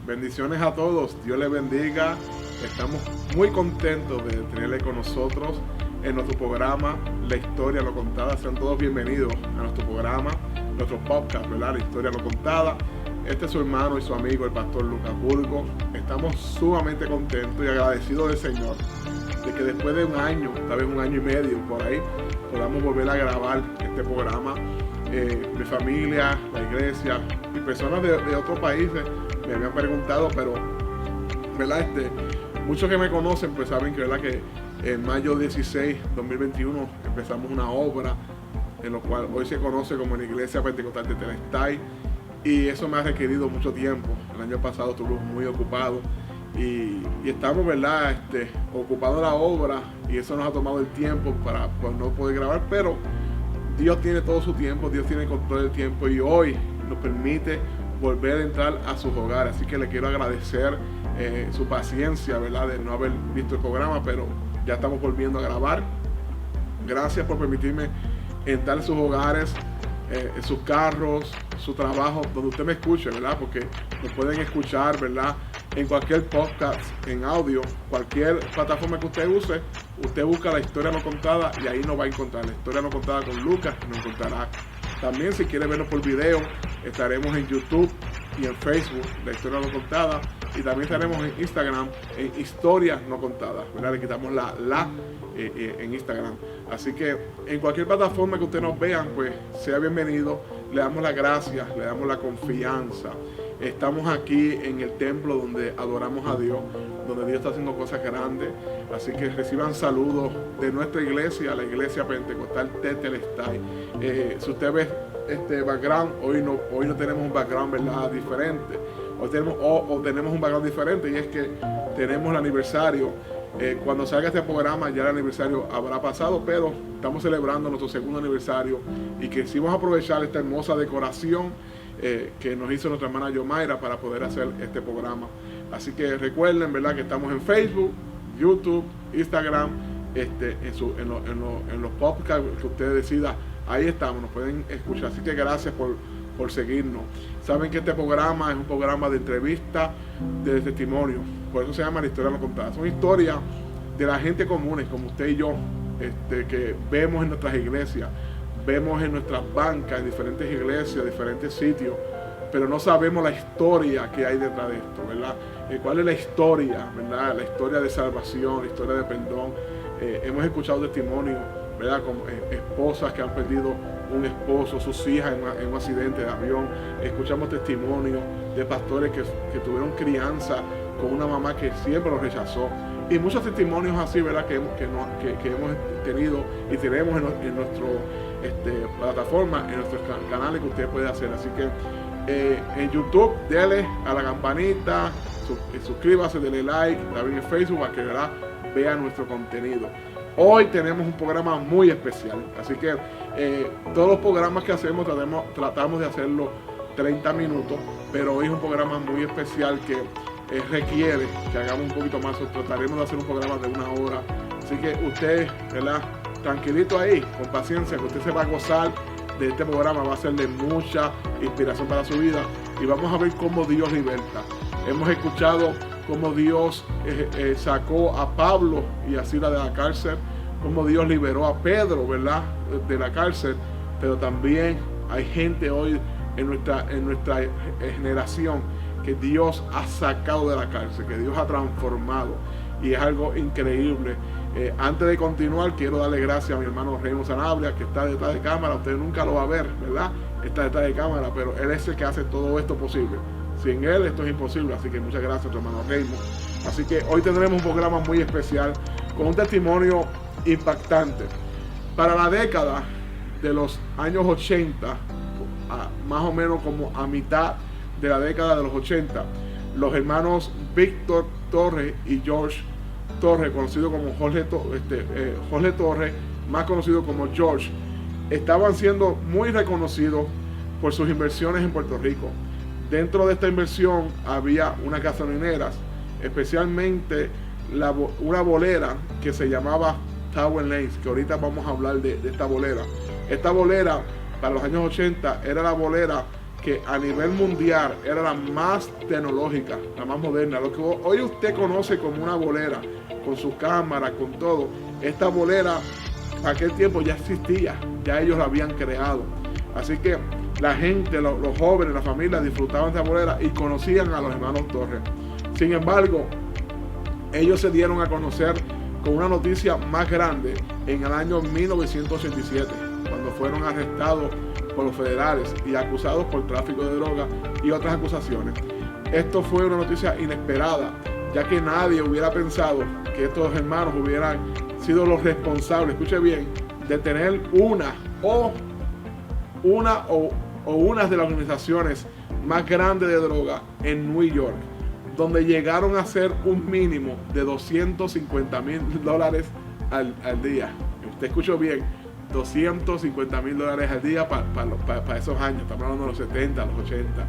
Bendiciones a todos, Dios les bendiga. Estamos muy contentos de tenerle con nosotros en nuestro programa La Historia Lo Contada. Sean todos bienvenidos a nuestro programa, nuestro podcast, ¿verdad? La Historia Lo Contada. Este es su hermano y su amigo, el pastor Lucas Burgos. Estamos sumamente contentos y agradecidos del Señor de que después de un año, tal vez un año y medio por ahí, podamos volver a grabar este programa. Mi familia, la iglesia y personas de otros países me habían preguntado, pero ¿verdad? Muchos que me conocen pues saben que, ¿verdad? Que en mayo 16, 2021 empezamos una obra en lo cual hoy se conoce como la Iglesia Pentecostal de Telestay, y eso me ha requerido mucho tiempo. El año pasado estuve muy ocupado y estamos, ¿verdad? Ocupando la obra, y eso nos ha tomado el tiempo para no poder grabar, pero Dios tiene todo su tiempo, Dios tiene control del tiempo, y hoy nos permite volver a entrar a sus hogares. Así que le quiero agradecer su paciencia, ¿verdad? De no haber visto el programa, pero ya estamos volviendo a grabar. Gracias por permitirme entrar en sus hogares, en sus carros, su trabajo, donde usted me escuche, ¿verdad? Porque nos pueden escuchar, ¿verdad? En cualquier podcast, en audio, cualquier plataforma que usted use, usted busca La Historia No Contada y ahí nos va a encontrar. La Historia No Contada con Lucas, nos encontrará. También, si quiere vernos por video, estaremos en YouTube y en Facebook, La Historia No Contada, y también estaremos en Instagram, en Historias No Contadas, ¿verdad? Le quitamos la en Instagram. Así que en cualquier plataforma que ustedes nos vean, pues sea bienvenido. Le damos las gracias, le damos la confianza. Estamos aquí en el templo donde adoramos a Dios, donde Dios está haciendo cosas grandes. Así que reciban saludos de nuestra iglesia, la Iglesia Pentecostal de Telestay. Si usted ve este background, hoy no tenemos un background, ¿verdad? Diferente. Hoy tenemos un background diferente, y es que tenemos el aniversario. Cuando salga este programa ya el aniversario habrá pasado, pero estamos celebrando nuestro segundo aniversario y quisimos aprovechar esta hermosa decoración que nos hizo nuestra hermana Yomaira para poder hacer este programa. Así que recuerden, ¿verdad? Que estamos en Facebook, YouTube, Instagram, en los podcasts que ustedes decidan. Ahí estamos, nos pueden escuchar. Así que gracias por seguirnos. Saben que este programa es un programa de entrevista, de testimonio. Por eso se llama La Historia No Contada. Son historias de la gente comunes, como usted y yo, que vemos en nuestras iglesias, vemos en nuestras bancas, en diferentes iglesias, diferentes sitios, pero no sabemos la historia que hay detrás de esto, ¿verdad? ¿Cuál es la historia, verdad? La historia de salvación, la historia de perdón. Hemos escuchado testimonios, ¿verdad? Como esposas que han perdido un esposo, sus hijas en un accidente de avión. Escuchamos testimonios de pastores que tuvieron crianza con una mamá que siempre los rechazó, y muchos testimonios así, ¿verdad? Que hemos tenido y tenemos en nuestra plataforma, en nuestros canales que usted puede hacer. Así que en YouTube, dele a la campanita, suscríbase, dele like, también en Facebook, para que, ¿verdad? Vea nuestro contenido. Hoy tenemos un programa muy especial, así que todos los programas que hacemos tratamos de hacerlo 30 minutos, pero hoy es un programa muy especial que requiere que hagamos un poquito más. Trataremos de hacer un programa de 1 hora, así que usted, ¿verdad? Tranquilito ahí, con paciencia, que usted se va a gozar de este programa. Va a ser de mucha inspiración para su vida, y vamos a ver cómo Dios liberta. Hemos escuchado cómo Dios sacó a Pablo y a Silas de la cárcel, cómo Dios liberó a Pedro, ¿verdad? De la cárcel, pero también hay gente hoy en nuestra generación que Dios ha sacado de la cárcel, que Dios ha transformado, y es algo increíble. Antes de continuar, quiero darle gracias a mi hermano Raymond Sanabria, que está detrás de cámara. Usted nunca lo va a ver, ¿verdad? Está detrás de cámara, pero él es el que hace todo esto posible. Sin él esto es imposible, así que muchas gracias a tu hermano Raymond. Así que hoy tendremos un programa muy especial con un testimonio impactante. Para la década de los años 80, más o menos como a mitad de la década de los 80, los hermanos Víctor Torres y George Torres, conocido como Jorge Torres, más conocido como George, estaban siendo muy reconocidos por sus inversiones en Puerto Rico. Dentro de esta inversión había unas gasolineras, especialmente una bolera que se llamaba Tower Lanes, que ahorita vamos a hablar de esta bolera. Esta bolera, para los años 80, era la bolera que a nivel mundial era la más tecnológica, la más moderna. Lo que hoy usted conoce como una bolera, con sus cámaras, con todo, esta bolera aquel tiempo ya existía, ya ellos la habían creado. Así que la gente, los jóvenes, la familia disfrutaban de esta bolera y conocían a los hermanos Torres. Sin embargo, ellos se dieron a conocer con una noticia más grande en el año 1987, cuando fueron arrestados por los federales y acusados por tráfico de drogas y otras acusaciones. Esto fue una noticia inesperada, ya que nadie hubiera pensado que estos hermanos hubieran sido los responsables, escuche bien, de tener una de las organizaciones más grandes de droga en New York, donde llegaron a ser un mínimo de $250,000 al día. Usted escuchó bien, $250,000 al día para esos años, estamos hablando de los 70, los 80.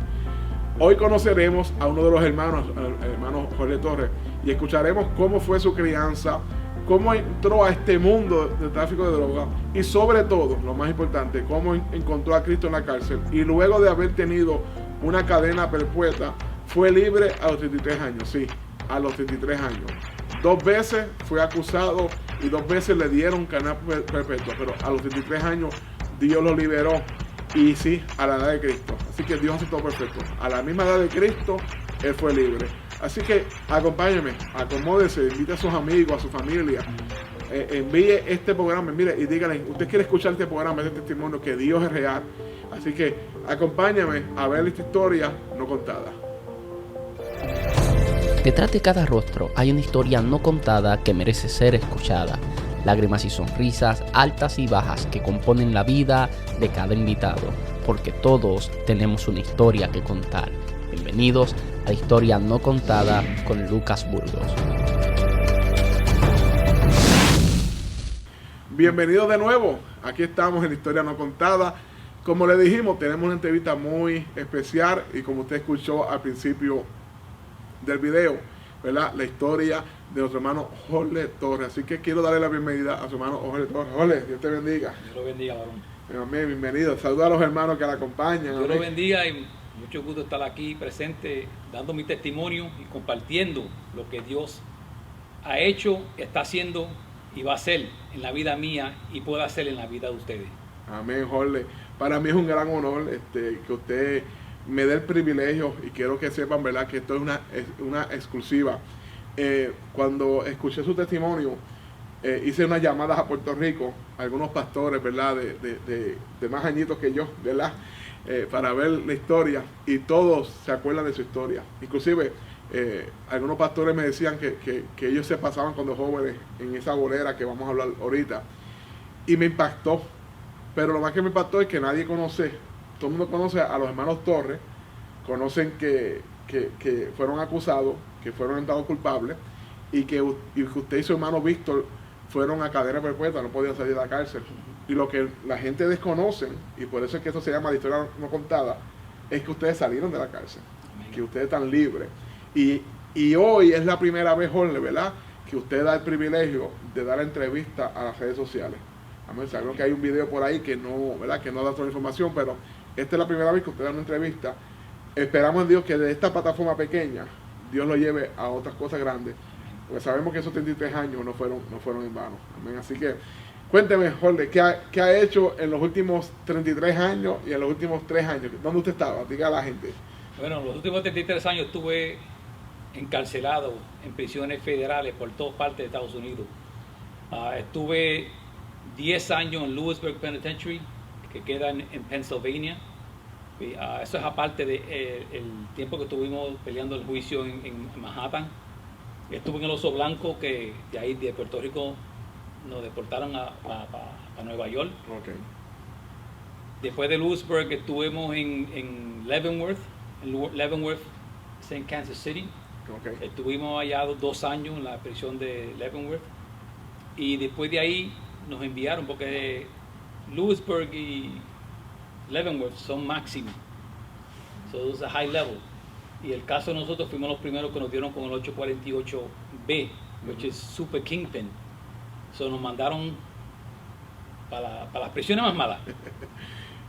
Hoy conoceremos a uno de los hermanos, el hermano Jorge Torres, y escucharemos cómo fue su crianza, cómo entró a este mundo del tráfico de drogas y sobre todo, lo más importante, cómo encontró a Cristo en la cárcel y luego de haber tenido una cadena perpetua, fue libre a los 33 años, sí, a los 33 años. 2 veces fue acusado y 2 veces le dieron cadena perpetua, pero a los 33 años Dios lo liberó y sí, a la edad de Cristo. Así que Dios hace todo perfecto. A la misma edad de Cristo, Él fue libre. Así que acompáñeme, acomódese, invite a sus amigos, a su familia, envíe este programa, mire, y díganle, usted quiere escuchar este programa, este testimonio, que Dios es real. Así que acompáñame a ver esta historia no contada. Detrás de cada rostro hay una historia no contada que merece ser escuchada. Lágrimas y sonrisas, altas y bajas que componen la vida de cada invitado, porque todos tenemos una historia que contar. Bienvenidos a Historia No Contada con Lucas Burgos. Bienvenidos de nuevo, aquí estamos en Historia No Contada. Como le dijimos, tenemos una entrevista muy especial y como usted escuchó al principio del video, ¿verdad? La historia de nuestro hermano Jorge Torres. Así que quiero darle la bienvenida a su hermano Jorge Torres. Jorge, Dios te bendiga. Dios lo bendiga, varón. Bienvenido. Saluda a los hermanos que la acompañan. Dios lo bendiga y mucho gusto estar aquí presente, dando mi testimonio y compartiendo lo que Dios ha hecho, está haciendo y va a hacer en la vida mía y puede hacer en la vida de ustedes. Amén, Jorge. Para mí es un gran honor que usted me dé el privilegio y quiero que sepan, ¿verdad?, que esto es una exclusiva. Cuando escuché su testimonio, hice unas llamadas a Puerto Rico, a algunos pastores, ¿verdad?, de más añitos que yo, ¿verdad?, para ver la historia y todos se acuerdan de su historia. Inclusive, algunos pastores me decían que ellos se pasaban cuando jóvenes en esa bolera que vamos a hablar ahorita y me impactó. Pero lo más que me impactó es que nadie conoce, todo el mundo conoce a los hermanos Torres, conocen que fueron acusados, que fueron encontrados culpables y que usted y su hermano Víctor fueron a cadena perpetua, no podían salir de la cárcel. Y lo que la gente desconoce, y por eso es que esto se llama la historia no contada, es que ustedes salieron de la cárcel, que ustedes están libres. Y hoy es la primera vez, Jorge, ¿verdad?, que usted da el privilegio de dar entrevista a las redes sociales. Sabemos que hay un video por ahí que no, ¿verdad?, que no da toda la información, pero esta es la primera vez que usted da una entrevista. Esperamos en Dios que de esta plataforma pequeña Dios lo lleve a otras cosas grandes, porque sabemos que esos 33 años no fueron en vano. Amén. Así que cuénteme, Jorge, ¿qué ha hecho en los últimos 33 años y en los últimos 3 años? ¿Dónde usted estaba? Diga a la gente. Bueno, en los últimos 33 años estuve encarcelado en prisiones federales por todas partes de Estados Unidos. Estuve 10 años en Lewisburg Penitentiary, que queda en Pennsylvania. Eso es aparte del tiempo que estuvimos peleando el juicio en Manhattan. Estuve en el Oso Blanco, que de ahí de Puerto Rico nos deportaron a Nueva York. Okay. Después de Lewisburg estuvimos en Leavenworth, St. Kansas City. Okay. Estuvimos allá 2 años en la prisión de Leavenworth. Y después de ahí nos enviaron, porque Lewisburg y Leavenworth son máximos. So it's a high level. Y el caso de nosotros fuimos los primeros que nos dieron con el 848B, which is Super Kingpin. So nos mandaron para las prisiones más malas.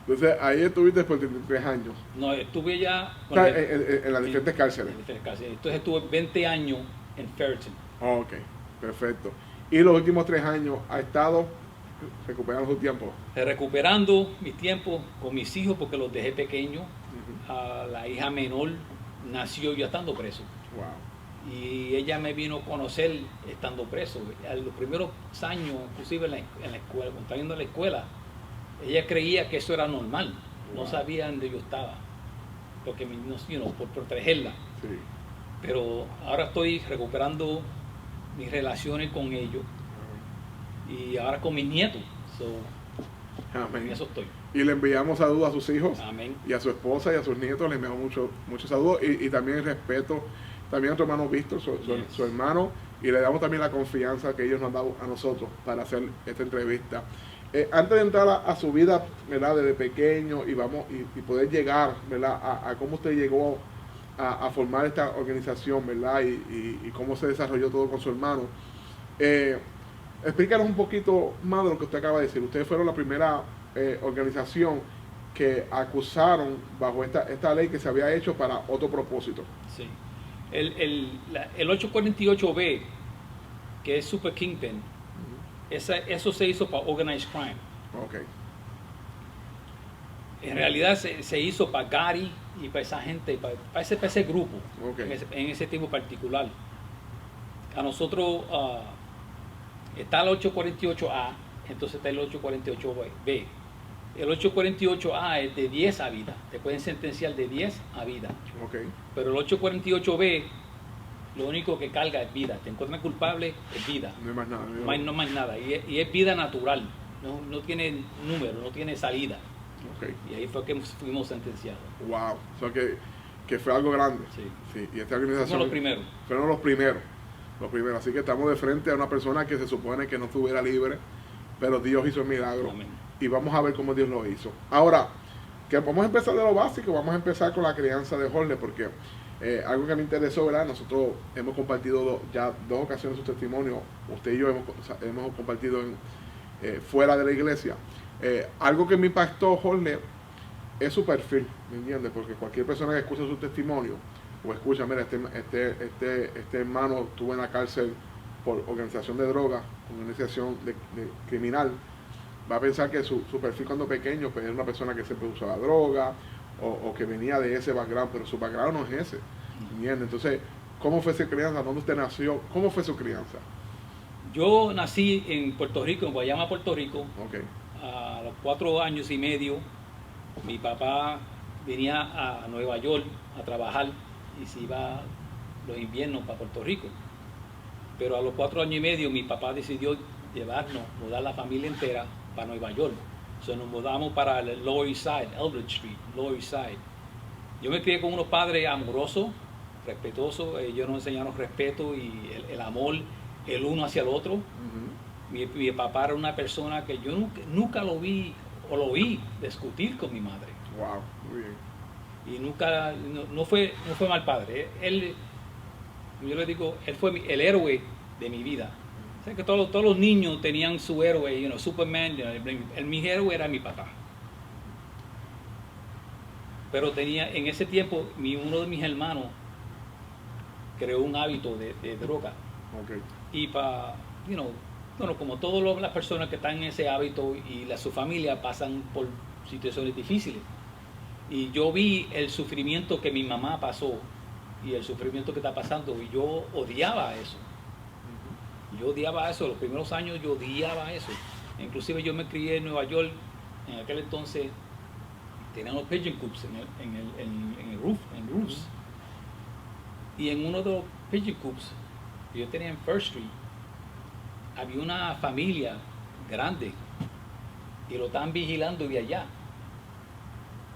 Entonces ahí estuviste por 33 años. No, estuve ya O sea, en las diferentes cárceles. en diferentes cárceles. Entonces estuve 20 años en Ferguson. Ok, perfecto. Y los últimos 3 años ha estado recuperando su tiempo. Recuperando mi tiempo con mis hijos porque los dejé pequeños. La hija menor nació yo estando preso. Wow. Y ella me vino a conocer estando preso. A los primeros años, inclusive en la escuela, cuando estaba yendo a la escuela, ella creía que eso era normal. No Wow. sabía dónde yo estaba. Porque por protegerla. Sí. Pero ahora estoy recuperando mis relaciones con ellos y ahora con mis nietos. En Amén. eso estoy. Y le enviamos saludos a sus hijos Amén. y a su esposa y a sus nietos. Le enviamos muchos saludos y también respeto también a tu hermano Víctor, su hermano, y le damos también la confianza que ellos nos han dado a nosotros para hacer esta entrevista. Antes de entrar a su vida, ¿verdad? Desde pequeño y poder llegar, ¿verdad? A cómo usted llegó a formar esta organización, ¿verdad? Y cómo se desarrolló todo con su hermano. Explícanos un poquito más de lo que usted acaba de decir. Ustedes fueron la primera organización que acusaron bajo esta ley que se había hecho para otro propósito. Sí. El 848B, que es Super Kingpin, eso se hizo para Organized Crime. Ok. En realidad se hizo para Gary y para esa gente, para ese grupo, Okay. en ese tiempo particular. A nosotros está el 848A, entonces está el 848B. El 848A es de 10 a vida, te pueden sentenciar de 10 a vida. Ok. Pero el 848B, lo único que carga es vida, te encuentran culpable, es vida. No hay más nada. No más nada, y es vida natural, no tiene número, no tiene salida. Ok. Y ahí fue que fuimos sentenciados. Wow. O sea que fue algo grande. Sí. Sí. Y esta organización. Fuimos los primeros. Fueron los primeros. Los primeros. Así que estamos de frente a una persona que se supone que no estuviera libre, pero Dios hizo el milagro. Amén. Y vamos a ver cómo Dios lo hizo. Ahora, que vamos a empezar de lo básico, vamos a empezar con la crianza de Jorge, porque algo que me interesó, ¿verdad? Nosotros hemos compartido ya 2 ocasiones su testimonio, usted y yo hemos compartido fuera de la iglesia. Algo que me impactó, Jorge, es su perfil, ¿me entiendes? Porque cualquier persona que escucha su testimonio, o escucha, mira, este hermano estuvo en la cárcel por organización de drogas, organización de criminal, va a pensar que su perfil cuando pequeño pues, es una persona que siempre usaba droga o que venía de ese background, pero su background no es ese. ¿Entiendes? Entonces, ¿cómo fue su crianza? ¿Dónde usted nació? ¿Cómo fue su crianza? Yo nací en Puerto Rico, en Guayama, Puerto Rico. Ok. A los 4 años y medio, mi papá venía a Nueva York a trabajar y se iba los inviernos para Puerto Rico. Pero a los 4 años y medio, mi papá decidió mudar la familia entera para Nueva York. Entonces nos mudamos para el Lower East Side, Eldridge Street, Lower East Side. Yo me crié con unos padres amorosos, respetuosos. Ellos nos enseñaron respeto y el amor el uno hacia el otro. Mi papá era una persona que yo nunca lo vi o lo oí discutir con mi madre. Wow, muy bien. Y nunca, no fue mal padre. Yo le digo, él fue el héroe de mi vida. O sea, que todos los niños tenían su héroe, Superman. Mi héroe era mi papá. Pero en ese tiempo, uno de mis hermanos creó un hábito de droga. Okay. Y como todas las personas que están en ese hábito y su familia pasan por situaciones difíciles. Y yo vi el sufrimiento que mi mamá pasó y el sufrimiento que está pasando y yo odiaba eso. Yo odiaba eso, los primeros años yo odiaba eso. Inclusive yo me crié en Nueva York, en aquel entonces tenían los pigeon coops en el roof, en roofs. Y en uno de los pigeon coops que yo tenía en First Street, había una familia grande y lo estaban vigilando de allá.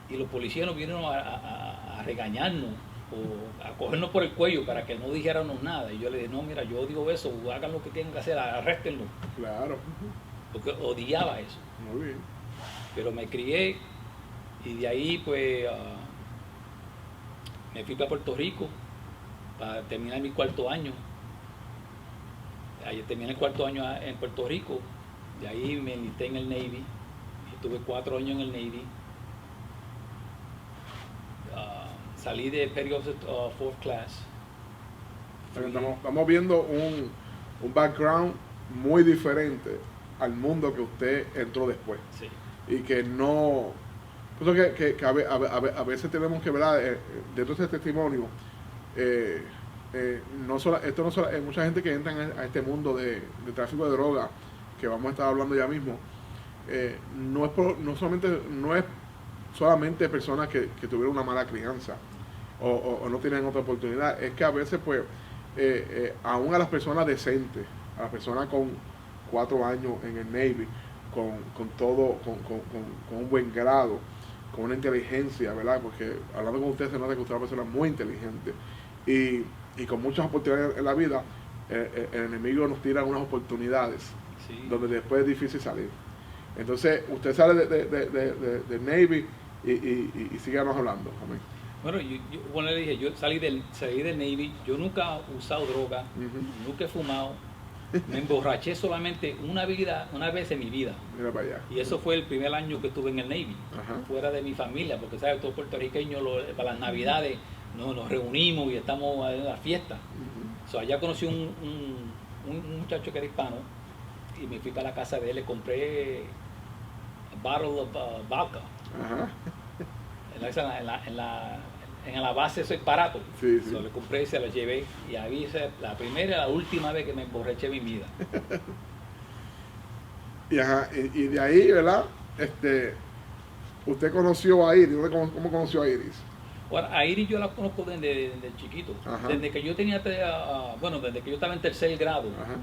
Y los policías nos vinieron a regañarnos o a cogernos por el cuello para que no dijéramos nada. Y yo le dije, no, mira, yo odio eso, hagan lo que tengan que hacer, arréstenlo. Claro. Porque odiaba eso. Muy bien. Pero me crié y de ahí pues me fui para Puerto Rico para terminar mi 4º año. Ahí terminé el 4º año en Puerto Rico, de ahí me enlisté en el Navy, estuve 4 años en el Navy salí de Petty Officer Fourth Class. Estamos viendo un background muy diferente al mundo que usted entró después. Sí. Y que no... Por eso que a veces tenemos que, ¿verdad? Dentro de este testimonio, esto no solo, hay mucha gente que entra a este mundo de tráfico de droga, que vamos a estar hablando ya mismo, no es solamente personas que tuvieron una mala crianza o no tienen otra oportunidad, es que a veces pues aún a las personas decentes, a las personas con 4 años en el Navy, con todo, con un buen grado, con una inteligencia, ¿verdad? Porque hablando con usted se nota que usted es una persona muy inteligente y con muchas oportunidades en la vida, el enemigo nos tira unas oportunidades Sí. donde después es difícil salir. Entonces, usted sale de Navy y síganos hablando. Amén. Bueno, bueno, le dije, yo salí del Navy, yo nunca he usado droga, Ujú. nunca he fumado, me emborraché solamente una vez en mi vida. Mira para allá. Y eso fue el primer año que estuve en el Navy, Ajá. fuera de mi familia, porque sabes, todos puertorriqueños para las navidades nos reunimos y estamos en la fiesta. Ujú. So, allá conocí un muchacho que era hispano y me fui para la casa de él, le compré a bottle of vodka. Ajá. En la base eso es barato. Sí, sí. So, le compré y se la llevé. Y ahí la primera y la última vez que me emborraché en mi vida. Y de ahí, ¿verdad? Usted conoció a Iris. ¿Cómo conoció a Iris? Bueno, a Iris yo la conozco desde chiquito. Ajá. Desde que yo tenía, desde que yo estaba en tercer grado, Ajá.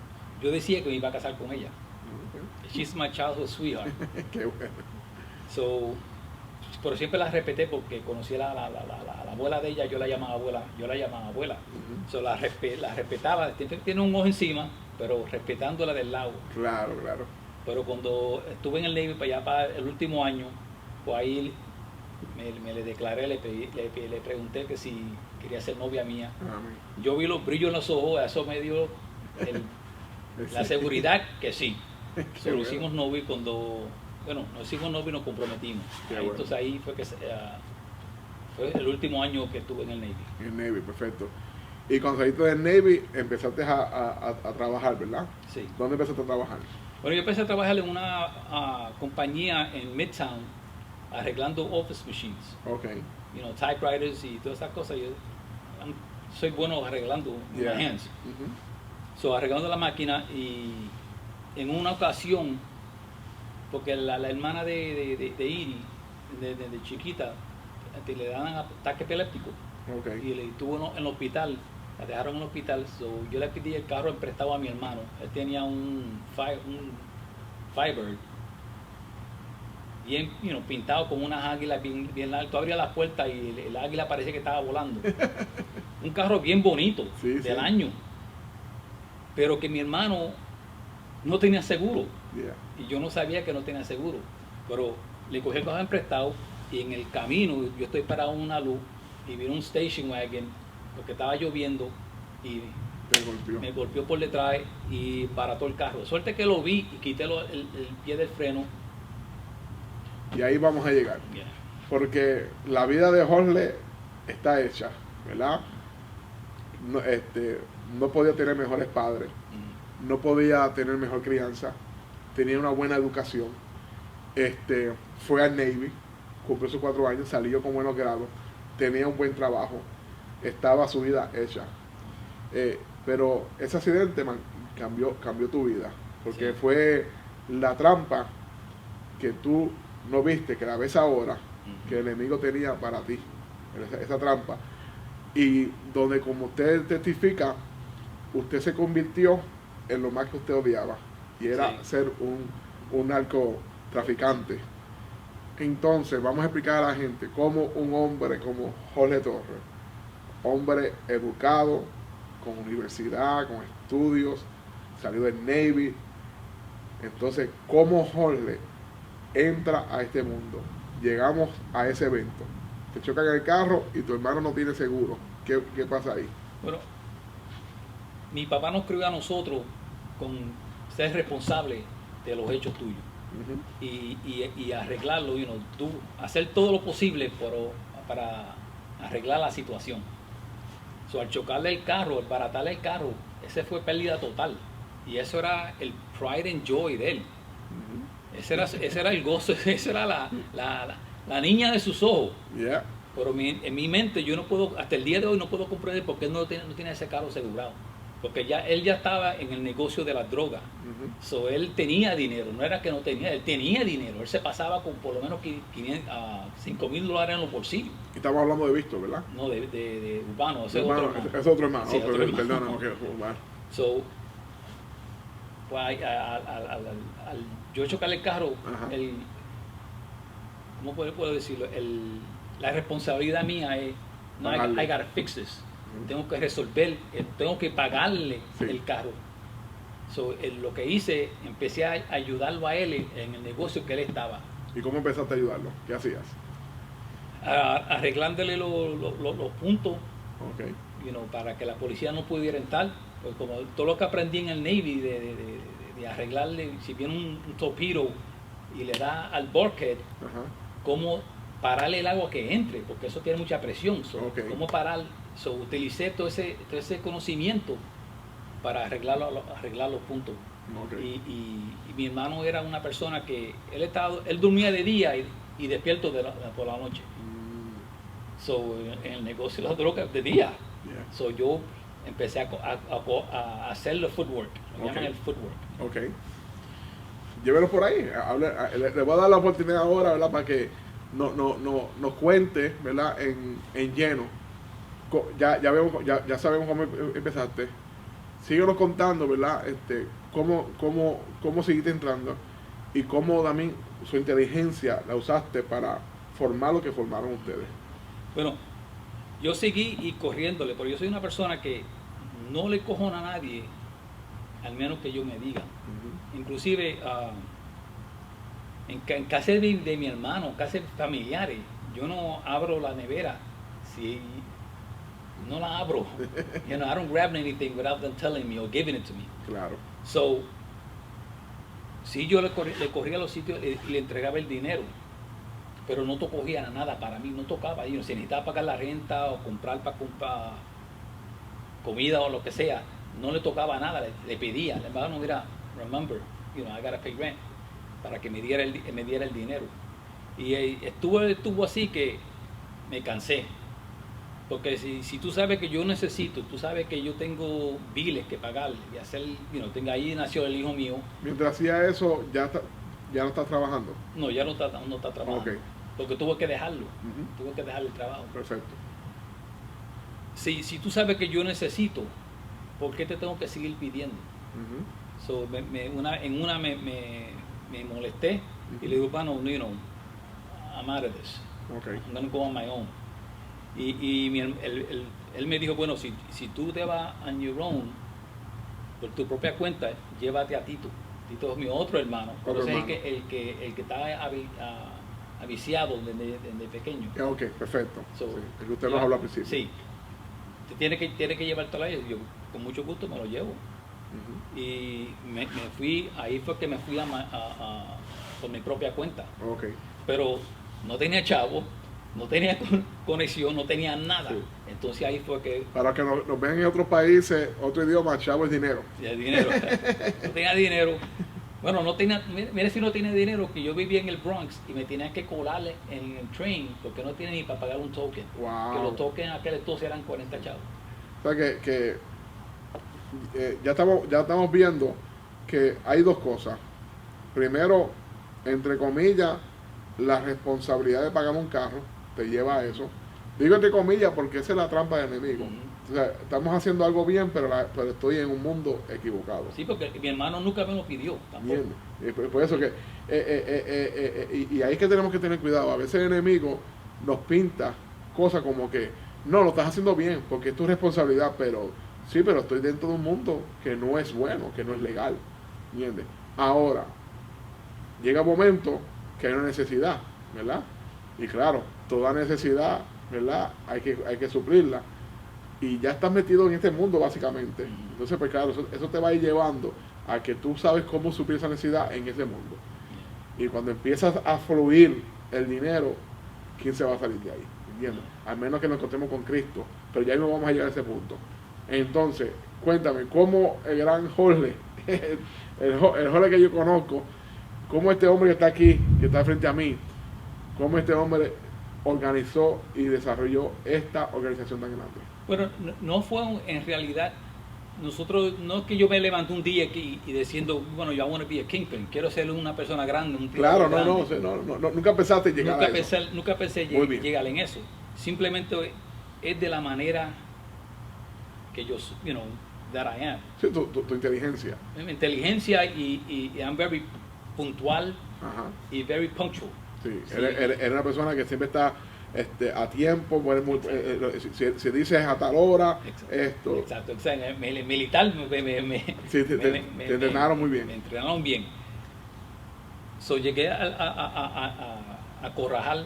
yo decía que me iba a casar con ella. Ok. She's my childhood sweetheart. Qué bueno. So, pero siempre la respeté porque conocí a la abuela de ella, yo la llamaba abuela. Ujú. So, la respetaba, tiene un ojo encima, pero respetándola del lado. Claro, claro. Pero cuando estuve en el Navy para allá para el último año, pues ahí me le declaré, le pregunté que si quería ser novia mía. Amén. Yo vi los brillos en los ojos, eso me dio la seguridad que sí. Qué Solo bueno. hicimos novio y nos hicimos novio y nos comprometimos. Qué Ahí, bueno. entonces ahí fue fue el último año que estuve en el Navy. En el Navy, perfecto. Y cuando saliste del Navy, empezaste a trabajar, ¿verdad? Sí. ¿Dónde empezaste a trabajar? Bueno, yo empecé a trabajar en una compañía en Midtown arreglando office machines. Ok. Typewriters y todas esas cosas. Soy bueno arreglando with Yeah. my hands. Ujú. So, arreglando la máquina y en una ocasión, porque la hermana de Iris, de chiquita, le daban ataque epiléptico Ok. y le estuvo en el hospital, la dejaron en el hospital. So, yo le pedí el carro prestado a mi hermano. Él tenía un Firebird bien pintado con unas águilas bien largas. Tú abrías la puerta y el águila parecía que estaba volando. Un carro bien bonito, Sí, del sí. año, pero que mi hermano no tenía seguro Yeah. y yo no sabía que no tenía seguro, pero le cogí el carro prestado y en el camino yo estoy parado en una luz y vi un station wagon porque estaba lloviendo y Te golpeó. me golpeó por detrás y barató el carro. Suerte que lo vi y quité el pie del freno. Y ahí vamos a llegar. Yeah. Porque la vida de Jorge está hecha, ¿verdad? No podía tener mejores padres, no podía tener mejor crianza, tenía una buena educación, fue al Navy, cumplió sus 4 años, salió con buenos grados, tenía un buen trabajo, estaba su vida hecha. Pero ese accidente cambió tu vida, porque Sí. fue la trampa que tú no viste, que la ves ahora, que el enemigo tenía para ti, esa trampa. Y donde, como usted testifica, usted se convirtió en lo más que usted odiaba, y era Sí. ser un narcotraficante. Entonces, vamos a explicar a la gente cómo un hombre como Jorge Torres, hombre educado, con universidad, con estudios, salió del Navy. Entonces, cómo Jorge entra a este mundo. Llegamos a ese evento. Te chocan el carro y tu hermano no tiene seguro. ¿Qué pasa ahí? Bueno, mi papá nos crió a nosotros con ser responsable de los hechos tuyos Ujú. y arreglarlo, hacer todo lo posible para arreglar la situación. So, al chocarle el carro, al baratarle el carro, ese fue pérdida total. Y eso era el pride and joy de él. Ese era el gozo, esa era la niña de sus ojos. Yeah. Pero en mi mente yo no puedo, hasta el día de hoy no puedo comprender por qué él no tiene ese carro asegurado. Porque él ya estaba en el negocio de las drogas. So, él tenía dinero, no era que no tenía, él tenía dinero. Él se pasaba con por lo menos $5,000 en los bolsillos. Y estamos hablando de Víctor, ¿verdad? No, de Urbano, ese es Hermano, otro hermano. es otro hermano. Sí, otro hermano. Perdona, ok, bueno. So, pues, al yo chocarle el carro, Ajá. ¿cómo puedo decirlo? La responsabilidad mía es, no, Pagarle. I gotta fix this. Tengo que resolver, tengo que pagarle Sí. el carro. So, lo que hice, empecé a ayudarlo a él en el negocio que él estaba, ¿Y cómo empezaste a ayudarlo? ¿Qué hacías? arreglándole los puntos, Ok. para que la policía no pudiera entrar. Pues como todo lo que aprendí en el Navy de arreglarle, si viene un torpedo y le da al bulkhead, Ajá. cómo pararle el agua que entre, porque eso tiene mucha presión. So, Ok. cómo parar. So, utilicé todo ese conocimiento para arreglar los puntos. Ok. Y mi hermano era una persona que él dormía de día y despierto por la noche. So, en el negocio de las drogas de día. Yeah. So, yo empecé a hacer el footwork, lo llaman Ok. el footwork. Ok. Llévenos por ahí. Le voy a dar la oportunidad ahora, ¿verdad? Para que nos cuente, ¿verdad? En lleno. Ya sabemos cómo empezaste. Síguenos contando, ¿verdad? Cómo seguiste entrando y cómo también su inteligencia la usaste para formar lo que formaron ustedes. Bueno, yo seguí y corriéndole, pero yo soy una persona que no le cojo a nadie, al menos que yo me diga. Inclusive en casa de mi hermano, casas familiares, yo no abro la nevera si no la abro. I don't grab anything without them telling me or giving it to me. Claro. So, sí, yo le corría a los sitios y le entregaba el dinero, pero no cogía nada para mí, no tocaba. Si necesitaba pagar la renta o comprar para comprar comida o lo que sea, no le tocaba nada, le pedía. Le hermano, mira, remember, I gotta pay rent, para que me diera el dinero. Y estuvo así que me cansé. Porque si tú sabes que yo necesito, tú sabes que yo tengo biles que pagar y hacer, ahí nació el hijo mío. Mientras hacía eso, ya no estás trabajando. No, ya no está trabajando. Ok. Porque tuve que dejarlo. Ujú. Tuve que dejar el trabajo. Perfecto. Si tú sabes que yo necesito, ¿por qué te tengo que seguir pidiendo? Ujú. So, me molesté y le digo, bueno, I'm out of this. Ok. I'm going to go on my own. Y él me dijo, bueno, si tú te vas on your own, por tu propia cuenta, llévate a Tito. Tito es mi otro hermano. Otro Pero ese hermano. es el que está aviciado desde pequeño. Ya, ok, perfecto. So, Sí, el que usted nos habló al principio. Sí. Te tiene que llevártelo a ellos. Yo con mucho gusto me lo llevo. Ujú. Y me fui, ahí fue que me fui por mi propia cuenta. Ok. Pero no tenía chavo, no tenía conexión, no tenía nada. Sí. Entonces ahí fue que Para que nos vean en otros países, otro idioma, chavo es dinero. el dinero, no tenía dinero. Bueno, no tenía, mire si no tiene dinero, que yo vivía en el Bronx y me tenía que colarle en el train porque no tiene ni para pagar un token. Wow. Que los tokens aquel entonces eran 40 chavos. O sea que ya estamos viendo que hay dos cosas. Primero, entre comillas, la responsabilidad de pagar un carro te lleva a eso. Digo entre comillas porque esa es la trampa del enemigo. Ujú. O sea, estamos haciendo algo bien, pero estoy en un mundo equivocado. Sí, porque mi hermano nunca me lo pidió tampoco. Bien. Y por eso que y ahí es que tenemos que tener cuidado. A veces el enemigo nos pinta cosas como que no, lo estás haciendo bien porque es tu responsabilidad, pero sí, pero estoy dentro de un mundo que no es bueno, que no es legal. ¿Entiendes? Ahora, llega un momento que hay una necesidad, ¿verdad? Y claro, toda necesidad, ¿verdad? Hay que suplirla. Y ya estás metido en este mundo básicamente. Entonces, pues claro, eso te va a ir llevando a que tú sabes cómo suplir esa necesidad en ese mundo. Y cuando empiezas a fluir el dinero, ¿quién se va a salir de ahí? ¿entiendes? Al menos que nos encontremos con Cristo, pero ya no vamos a llegar a ese punto. Entonces, cuéntame, ¿cómo el gran Jorge, el Jorge que yo conozco, cómo este hombre que está aquí, que está frente a mí, cómo este hombre organizó y desarrolló esta organización tan grande? Bueno, no fue en realidad, nosotros, no es que yo me levanté un día y diciendo, bueno, yo want to be a kingpin, quiero ser una persona grande, un tipo Claro, grande. no, nunca pensaste en llegar a eso. Nunca pensé llegar en eso. Simplemente es de la manera que yo, that I am. Sí, tu inteligencia. Mi inteligencia y I'm very puntual. Ajá. Y very punctual. Sí, Sí. Eres una persona que siempre está a tiempo, si dices a tal hora, esto. Exacto. Militar Sí, te entrenaron muy bien. Me entrenaron bien. So, llegué a Corral,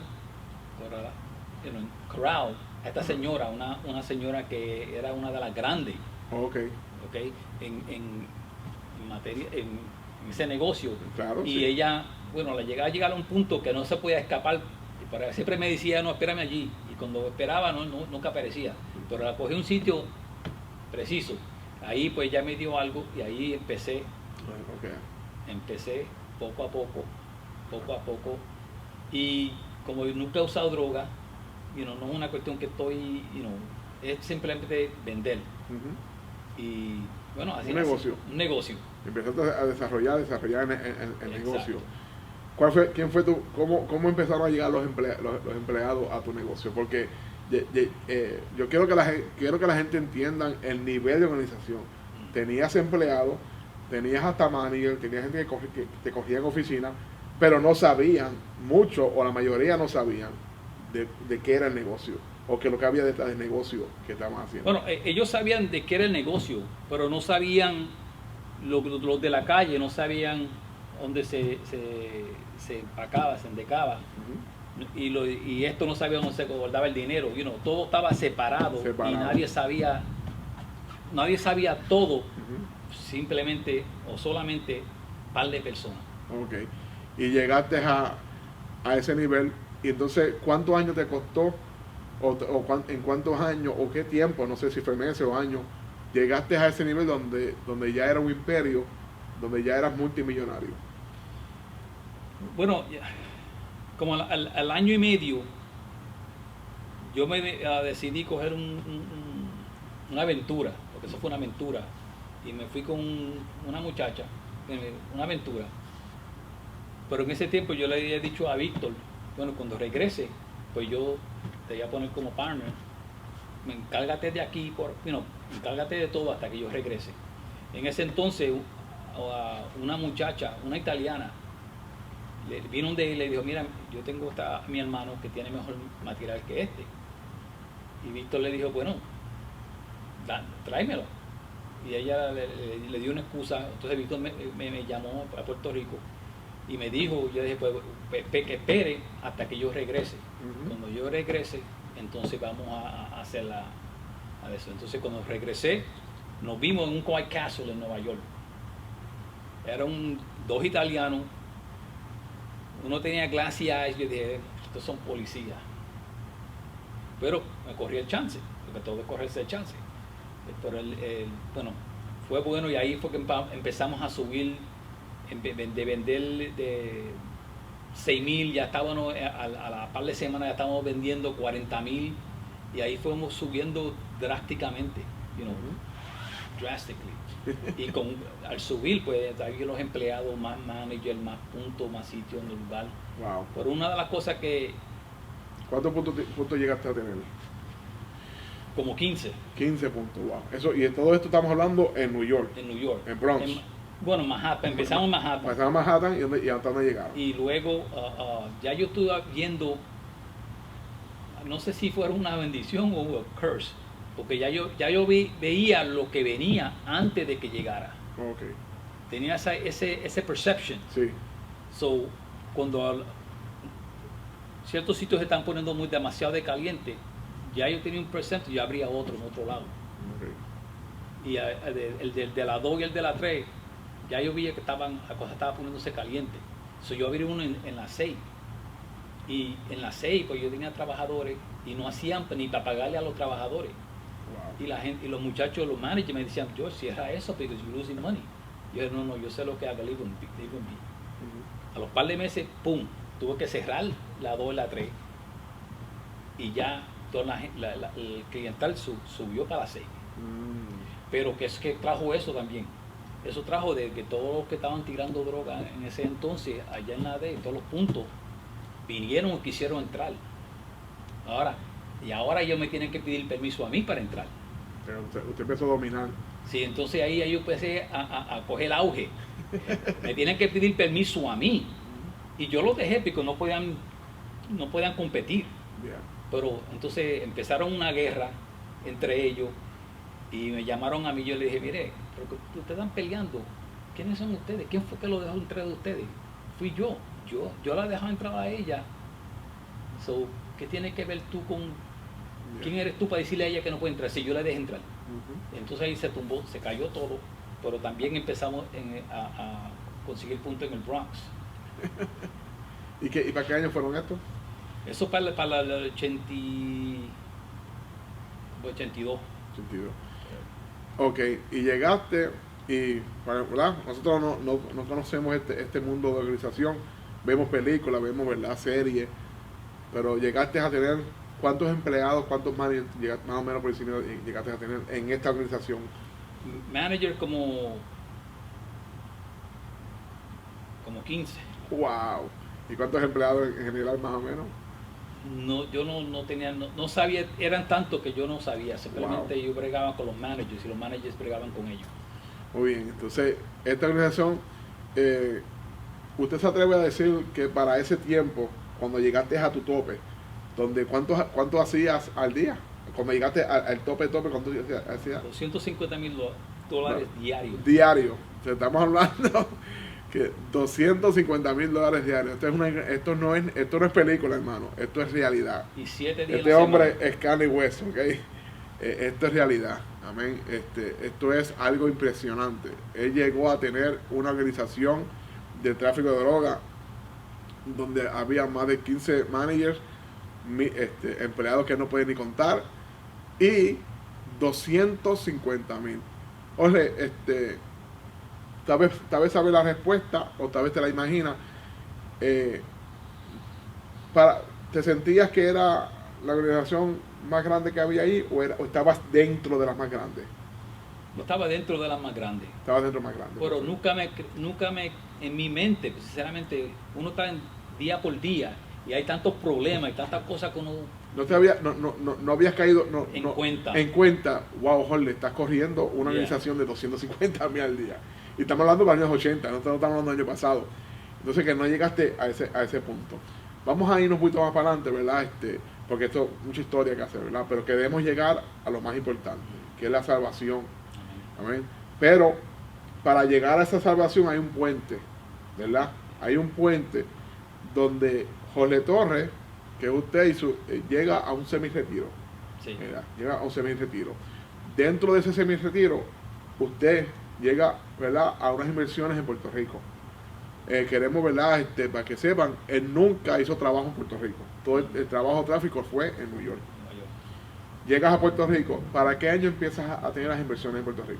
Corral, a esta señora, una señora que era una de las grandes, Okay. en materia, en ese negocio. Claro, Y sí. ella, bueno, le llegaba a llegar a un punto que no se podía escapar. Pero siempre me decía, no, espérame allí. Y cuando esperaba, nunca aparecía. Pero la cogí a un sitio preciso. Ahí pues ya me dio algo y ahí empecé poco a poco. Y como yo nunca he usado droga, no es una cuestión que estoy, es simplemente vender. Ujú. Y bueno, así Un negocio. Un negocio. Empezaste a desarrollar el Exacto. negocio. ¿Cómo empezaron a llegar los empleados a tu negocio? Porque yo quiero que la gente entienda el nivel de organización. Tenías empleados, tenías hasta manager, tenías gente que te cogía en oficina, pero no sabían, mucho o la mayoría no sabían de qué era el negocio o que lo que había detrás del negocio que estaban haciendo. Bueno, ellos sabían de qué era el negocio, pero no sabían, los de la calle no sabían dónde se empacaba, se endecaba. Ujú. Y esto no sabía dónde se guardaba el dinero. Todo estaba separado y nadie sabía todo, Ujú. simplemente o solamente par de personas. Ok. Y llegaste a ese nivel. Y entonces, ¿cuántos años te costó? ¿En cuántos años? ¿O qué tiempo? No sé si fue meses o años. Llegaste a ese nivel donde ya era un imperio, donde ya eras multimillonario. Bueno, como al año y medio, yo me decidí coger una aventura, porque eso fue una aventura. Y me fui con una muchacha, una aventura. Pero en ese tiempo yo le había dicho a Víctor, bueno, cuando regrese, pues yo te voy a poner como partner, encárgate de aquí, encárgate de todo hasta que yo regrese. En ese entonces, una muchacha, una italiana, vino donde él y le dijo, mira, yo tengo a mi hermano que tiene mejor material que este. Y Víctor le dijo, bueno, tráemelo. Y ella le dio una excusa. Entonces Víctor me llamó a Puerto Rico y me dijo, yo dije, pues que espere hasta que yo regrese. Ujú. Cuando yo regrese, entonces vamos a hacer a eso. Entonces cuando regresé, nos vimos en un White Castle en Nueva York. Eran dos italianos, uno tenía glassy eyes, yo dije, estos son policías. Pero me corrí el chance, porque todo es correrse el chance. Pero bueno, fue bueno y ahí fue que empezamos a subir, de vender de 6,000, ya estábamos a la par de semanas ya estábamos vendiendo 40,000 y ahí fuimos subiendo drásticamente, drastically. Y al subir, pues ahí los empleados, más manager, más puntos, más sitio en el lugar. Wow. Pero una de las cosas que, ¿Cuántos puntos llegaste a tener? como 15 15 puntos, wow. Eso, y de todo esto estamos hablando en New York. en New York. En Bronx. Bueno, Manhattan, empezamos en Manhattan. Pasaron a Manhattan y hasta dónde llegaron. Y luego ya yo estuve viendo, no sé si fuera una bendición o un curse, porque ya yo veía lo que venía antes de que llegara. Ok, Tenía ese perception. sí. So, cuando ciertos sitios se están poniendo demasiado de caliente, ya yo tenía un presente y yo abría otro en otro lado. Okay. Y el de la 2 y el de la 3, ya yo vi que la cosa estaba poniéndose caliente. So, yo abrí uno en la 6. Y en la 6, pues yo tenía trabajadores y no hacían ni para pagarle a los trabajadores. Wow. Y la gente, y los muchachos, los managers me decían, George, cierra eso because you're losing money. Yo dije, no, yo sé lo que hago, leave with me. Ujú. A los par de meses, pum, tuve que cerrar la 2 y la 3. Y ya toda el cliental subió para la 6. Pero que es que trajo eso también. Eso trajo de que todos los que estaban tirando droga en ese entonces, allá en la D, todos los puntos, vinieron y quisieron entrar. Ahora ellos me tienen que pedir permiso a mí para entrar. Pero usted empezó a dominar. Sí, entonces ahí yo empecé a coger auge. Me tienen que pedir permiso a mí. Y yo lo dejé porque no podían competir. Yeah. Pero entonces empezaron una guerra entre ellos y me llamaron a mí. Yo le dije, mire, pero que ustedes están peleando. ¿Quiénes son ustedes? ¿Quién fue que lo dejó entrar de ustedes? Fui yo. Yo la dejé entrar a ella. So, ¿qué tienes que ver tú con quién eres tú para decirle a ella que no puede entrar? Si yo la dejé entrar. Ujú. Entonces ahí se tumbó, se cayó todo. Pero también empezamos a conseguir puntos en el Bronx. ¿Y para qué año fueron estos? Eso para el 82. 82. Ok, y llegaste y, ¿verdad? Nosotros no conocemos este mundo de organización, vemos películas, vemos, ¿verdad?, series, pero llegaste a tener, ¿cuántos empleados, cuántos managers, más o menos por encima, llegaste a tener en esta organización? Manager como 15. ¡Wow! ¿Y cuántos empleados en general, más o menos? No, yo no tenía, no sabía, eran tantos que yo no sabía, simplemente yo bregaba con los managers y los managers bregaban con ellos. Muy bien, entonces, esta organización, ¿usted se atreve a decir que para ese tiempo, cuando llegaste a tu tope, donde cuánto hacías al día? Cuando llegaste al tope, ¿cuánto hacías? $250,000 diarios. Diario. O sea, estamos hablando que $250,000 diarios. Esto no es película, hermano. Esto es realidad. Y 7 días. Este hombre es carne y hueso, ¿ok? Esto es realidad. Amén. Esto es algo impresionante. Él llegó a tener una organización de tráfico de droga donde había más de 15 managers, empleados que no pueden ni contar, y 250,000. Oye, tal vez sabe la respuesta o tal vez te la imaginas. ¿Te sentías que era la organización más grande que había ahí o estabas dentro de las más grandes? Yo estaba dentro de las más grandes. Estabas dentro de las más grandes. Pero nunca en mi mente, sinceramente, uno está día por día y hay tantos problemas y tantas cosas que uno no habías caído en cuenta, wow, Jorge, estás corriendo una organización de 250,000 al día. Y estamos hablando de los años 80, no estamos hablando del año pasado. Entonces que no llegaste a ese punto. Vamos a irnos un poquito más para adelante, ¿verdad? Porque esto es mucha historia que hacer, ¿verdad? Pero queremos llegar a lo más importante, que es la salvación. Amén. Pero para llegar a esa salvación hay un puente, ¿verdad? Hay un puente donde Jorge Torres, que usted llega a un semi-retiro. Sí. Llega a un semi-retiro. Dentro de ese semi-retiro, usted llega, ¿verdad?, a unas inversiones en Puerto Rico. Queremos, ¿verdad?, para que sepan, él nunca hizo trabajo en Puerto Rico. Todo el trabajo de tráfico fue en New York. Llegas a Puerto Rico, ¿para qué año empiezas a tener las inversiones en Puerto Rico?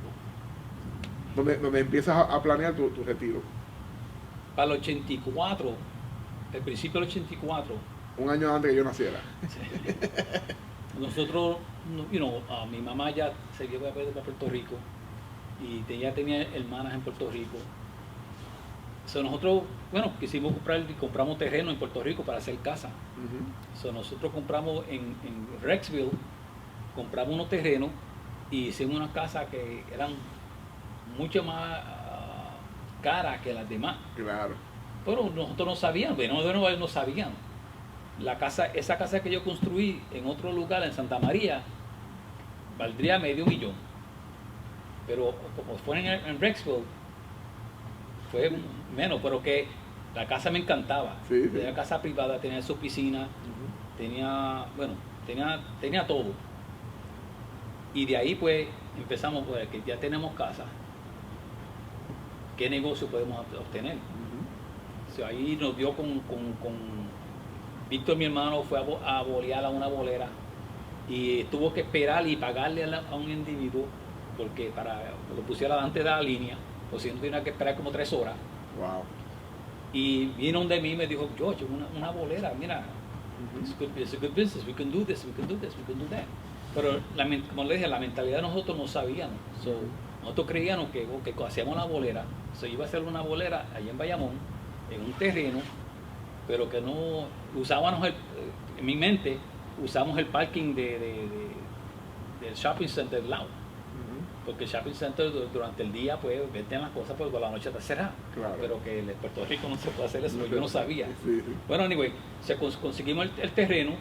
Donde empiezas a planear tu retiro. Para el 84, el principio del 84. Un año antes que yo naciera. Nosotros, mi mamá ya se llevó a Puerto Rico y ya tenía hermanas en Puerto Rico. Nosotros, quisimos compramos terreno en Puerto Rico para hacer casa. Nosotros compramos en Rexville, compramos unos terrenos y hicimos unas casas que eran mucho más caras que las demás. Claro. Pero nosotros no sabíamos, no sabían. Esa casa que yo construí en otro lugar, en Santa María, valdría $500,000. Pero como fue en Rexville, fue menos, pero que la casa me encantaba. Sí. Tenía casa privada, tenía su piscina, tenía todo. Y de ahí pues empezamos, pues, que ya tenemos casa, ¿qué negocio podemos obtener? O sea, ahí nos dio con Víctor, mi hermano, fue a bolear a una bolera y tuvo que esperar y pagarle a un individuo porque para que lo pusiera delante de la línea, o si no tenía que esperar como 3 horas. Wow. Y vino donde mí y me dijo, George, una bolera, mira, it's a good business, we can do this, we can do this, we can do that. Pero como le dije, la mentalidad de nosotros no sabíamos. So, nosotros creíamos que hacíamos la bolera, se iba a hacer una bolera allá en Bayamón, en un terreno, pero que no usábamos en mi mente, usamos el parking del shopping center del lado. Porque el shopping center durante el día pues venden las cosas, pues por la noche está cerrado. Claro. Pero que en Puerto Rico no se puede hacer eso, yo no sabía. Sí. Bueno, anyway, conseguimos el terreno,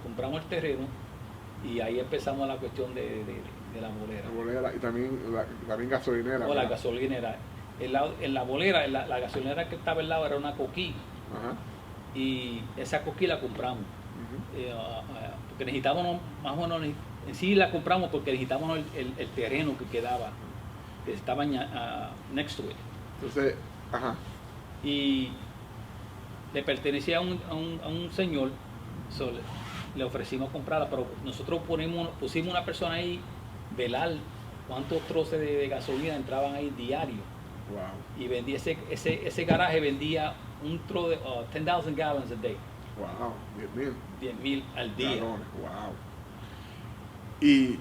compramos el terreno y ahí empezamos la cuestión de la bolera. La bolera y también gasolinera. O la gasolinera. En la bolera, la gasolinera que estaba al lado era una coquí. Ajá. Y esa coquí la compramos. Porque necesitábamos más o menos, en sí la compramos porque necesitábamos el terreno que quedaba, que estaba next to it. Entonces, ajá. Y le pertenecía a un señor, so, le ofrecimos comprarla, pero nosotros pusimos una persona ahí, velar cuántos troces de gasolina entraban ahí diario. Wow. Y vendía ese garaje vendía un trozo de 10,000 gallons a day. Wow. 10,000 al día. Galones. Wow. Y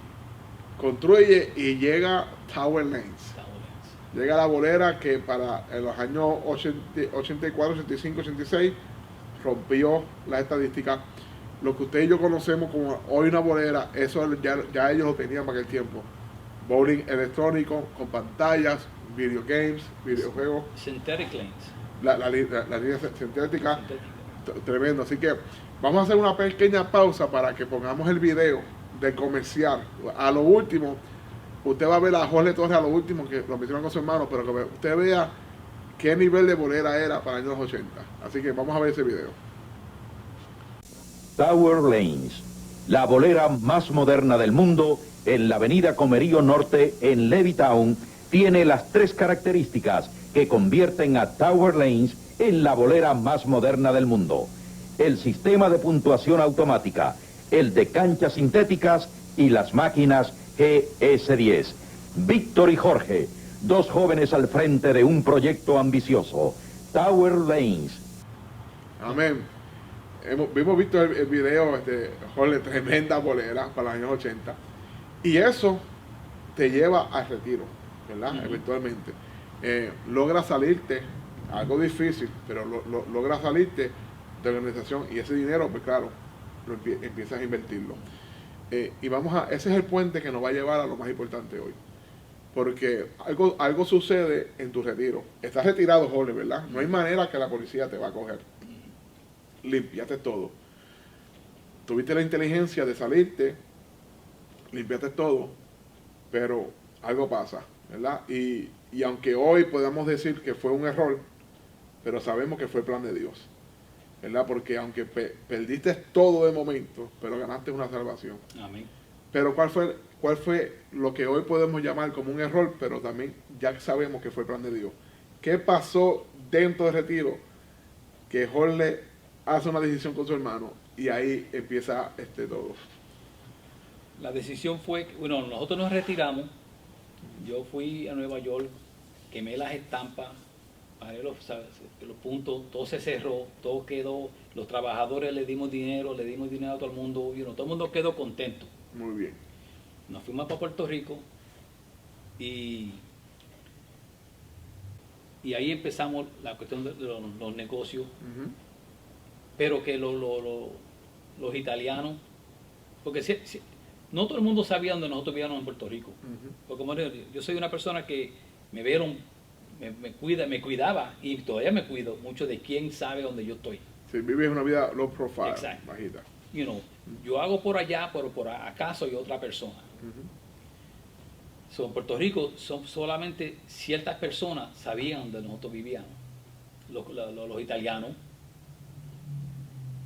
construye y llega Tower Lanes. Llega la bolera que en los años 84, 85, 86 rompió las estadísticas. Lo que usted y yo conocemos como hoy una bolera, eso ya ellos lo tenían para aquel tiempo. Bowling electrónico, con pantallas, video games, videojuegos. Synthetic lanes. La línea sintética, tremendo. Así que vamos a hacer una pequeña pausa para que pongamos el video del comercial. A lo último, usted va a ver a Jorge Torres a lo último, que lo metieron con su hermano, pero que usted vea qué nivel de bolera era para los años 80. Así que vamos a ver ese video. Tower Lanes, la bolera más moderna del mundo, en la avenida Comerío Norte, en Levittown, tiene las 3 características que convierten a Tower Lanes en la bolera más moderna del mundo. El sistema de puntuación automática, el de canchas sintéticas y las máquinas GS10. Víctor y Jorge, 2 jóvenes al frente de un proyecto ambicioso. Tower Lanes. Amén. Hemos visto el video, Jorge, tremenda bolera para los años 80. Y eso te lleva al retiro, ¿verdad? Eventualmente. Logra salirte, algo difícil, pero logra salirte de la organización y ese dinero, pues claro, empiezas a invertirlo. Y ese es el puente que nos va a llevar a lo más importante hoy. Porque algo sucede en tu retiro. Estás retirado, Jorge, ¿verdad? No hay manera que la policía te va a coger. Limpiaste todo. Tuviste la inteligencia de salirte, limpiaste todo, pero algo pasa, ¿verdad? Y aunque hoy podamos decir que fue un error, pero sabemos que fue el plan de Dios, ¿verdad? Porque aunque perdiste todo de momento, pero ganaste una salvación. Amén. Pero ¿cuál fue lo que hoy podemos llamar como un error, pero también ya sabemos que fue el plan de Dios? ¿Qué pasó dentro del retiro? Que Jorge hace una decisión con su hermano y ahí empieza todo. La decisión fue, bueno, nosotros nos retiramos, yo fui a Nueva York, quemé las estampas, pagué los puntos, todo se cerró, todo quedó, los trabajadores le dimos dinero a todo el mundo, todo el mundo quedó contento. Muy bien. Nos fuimos para Puerto Rico y ahí empezamos la cuestión de los negocios. Pero que los italianos, porque no todo el mundo sabía dónde nosotros vivíamos en Puerto Rico. Porque como yo soy una persona que me cuidaba y todavía me cuido mucho de quién sabe dónde yo estoy. Si vives una vida low profile, Exacto. bajita. Yo hago por allá, pero por acá soy otra persona. En Puerto Rico solamente ciertas personas sabían dónde nosotros vivíamos. Los italianos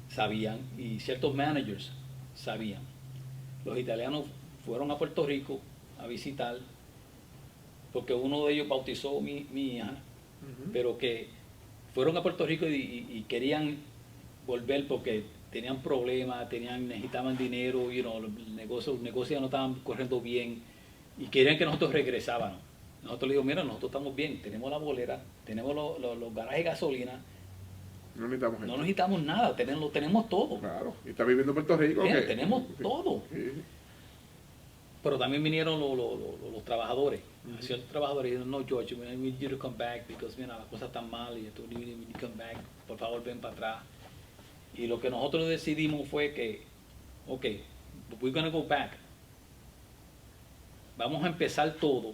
sabían y ciertos managers sabían. Los italianos fueron a Puerto Rico a visitar porque uno de ellos bautizó mi hija, pero que fueron a Puerto Rico y querían volver porque tenían problemas, necesitaban dinero, los negocios ya no estaban corriendo bien y querían que nosotros regresáramos. Nosotros le dijimos, mira, nosotros estamos bien, tenemos la bolera, tenemos los garajes de gasolina, No necesitamos no gente. necesitamos nada, tenemos todo. Claro. Y está viviendo en Puerto Rico. Mira, que- tenemos todo. Sí. Pero también vinieron los trabajadores. Ciertos trabajadores dijeron, no, George, we need you to come back because mira, las cosas están mal y tú need to come back. Por favor, ven para atrás. Y lo que nosotros decidimos fue que, ok, we're going to go back. Vamos a empezar todo,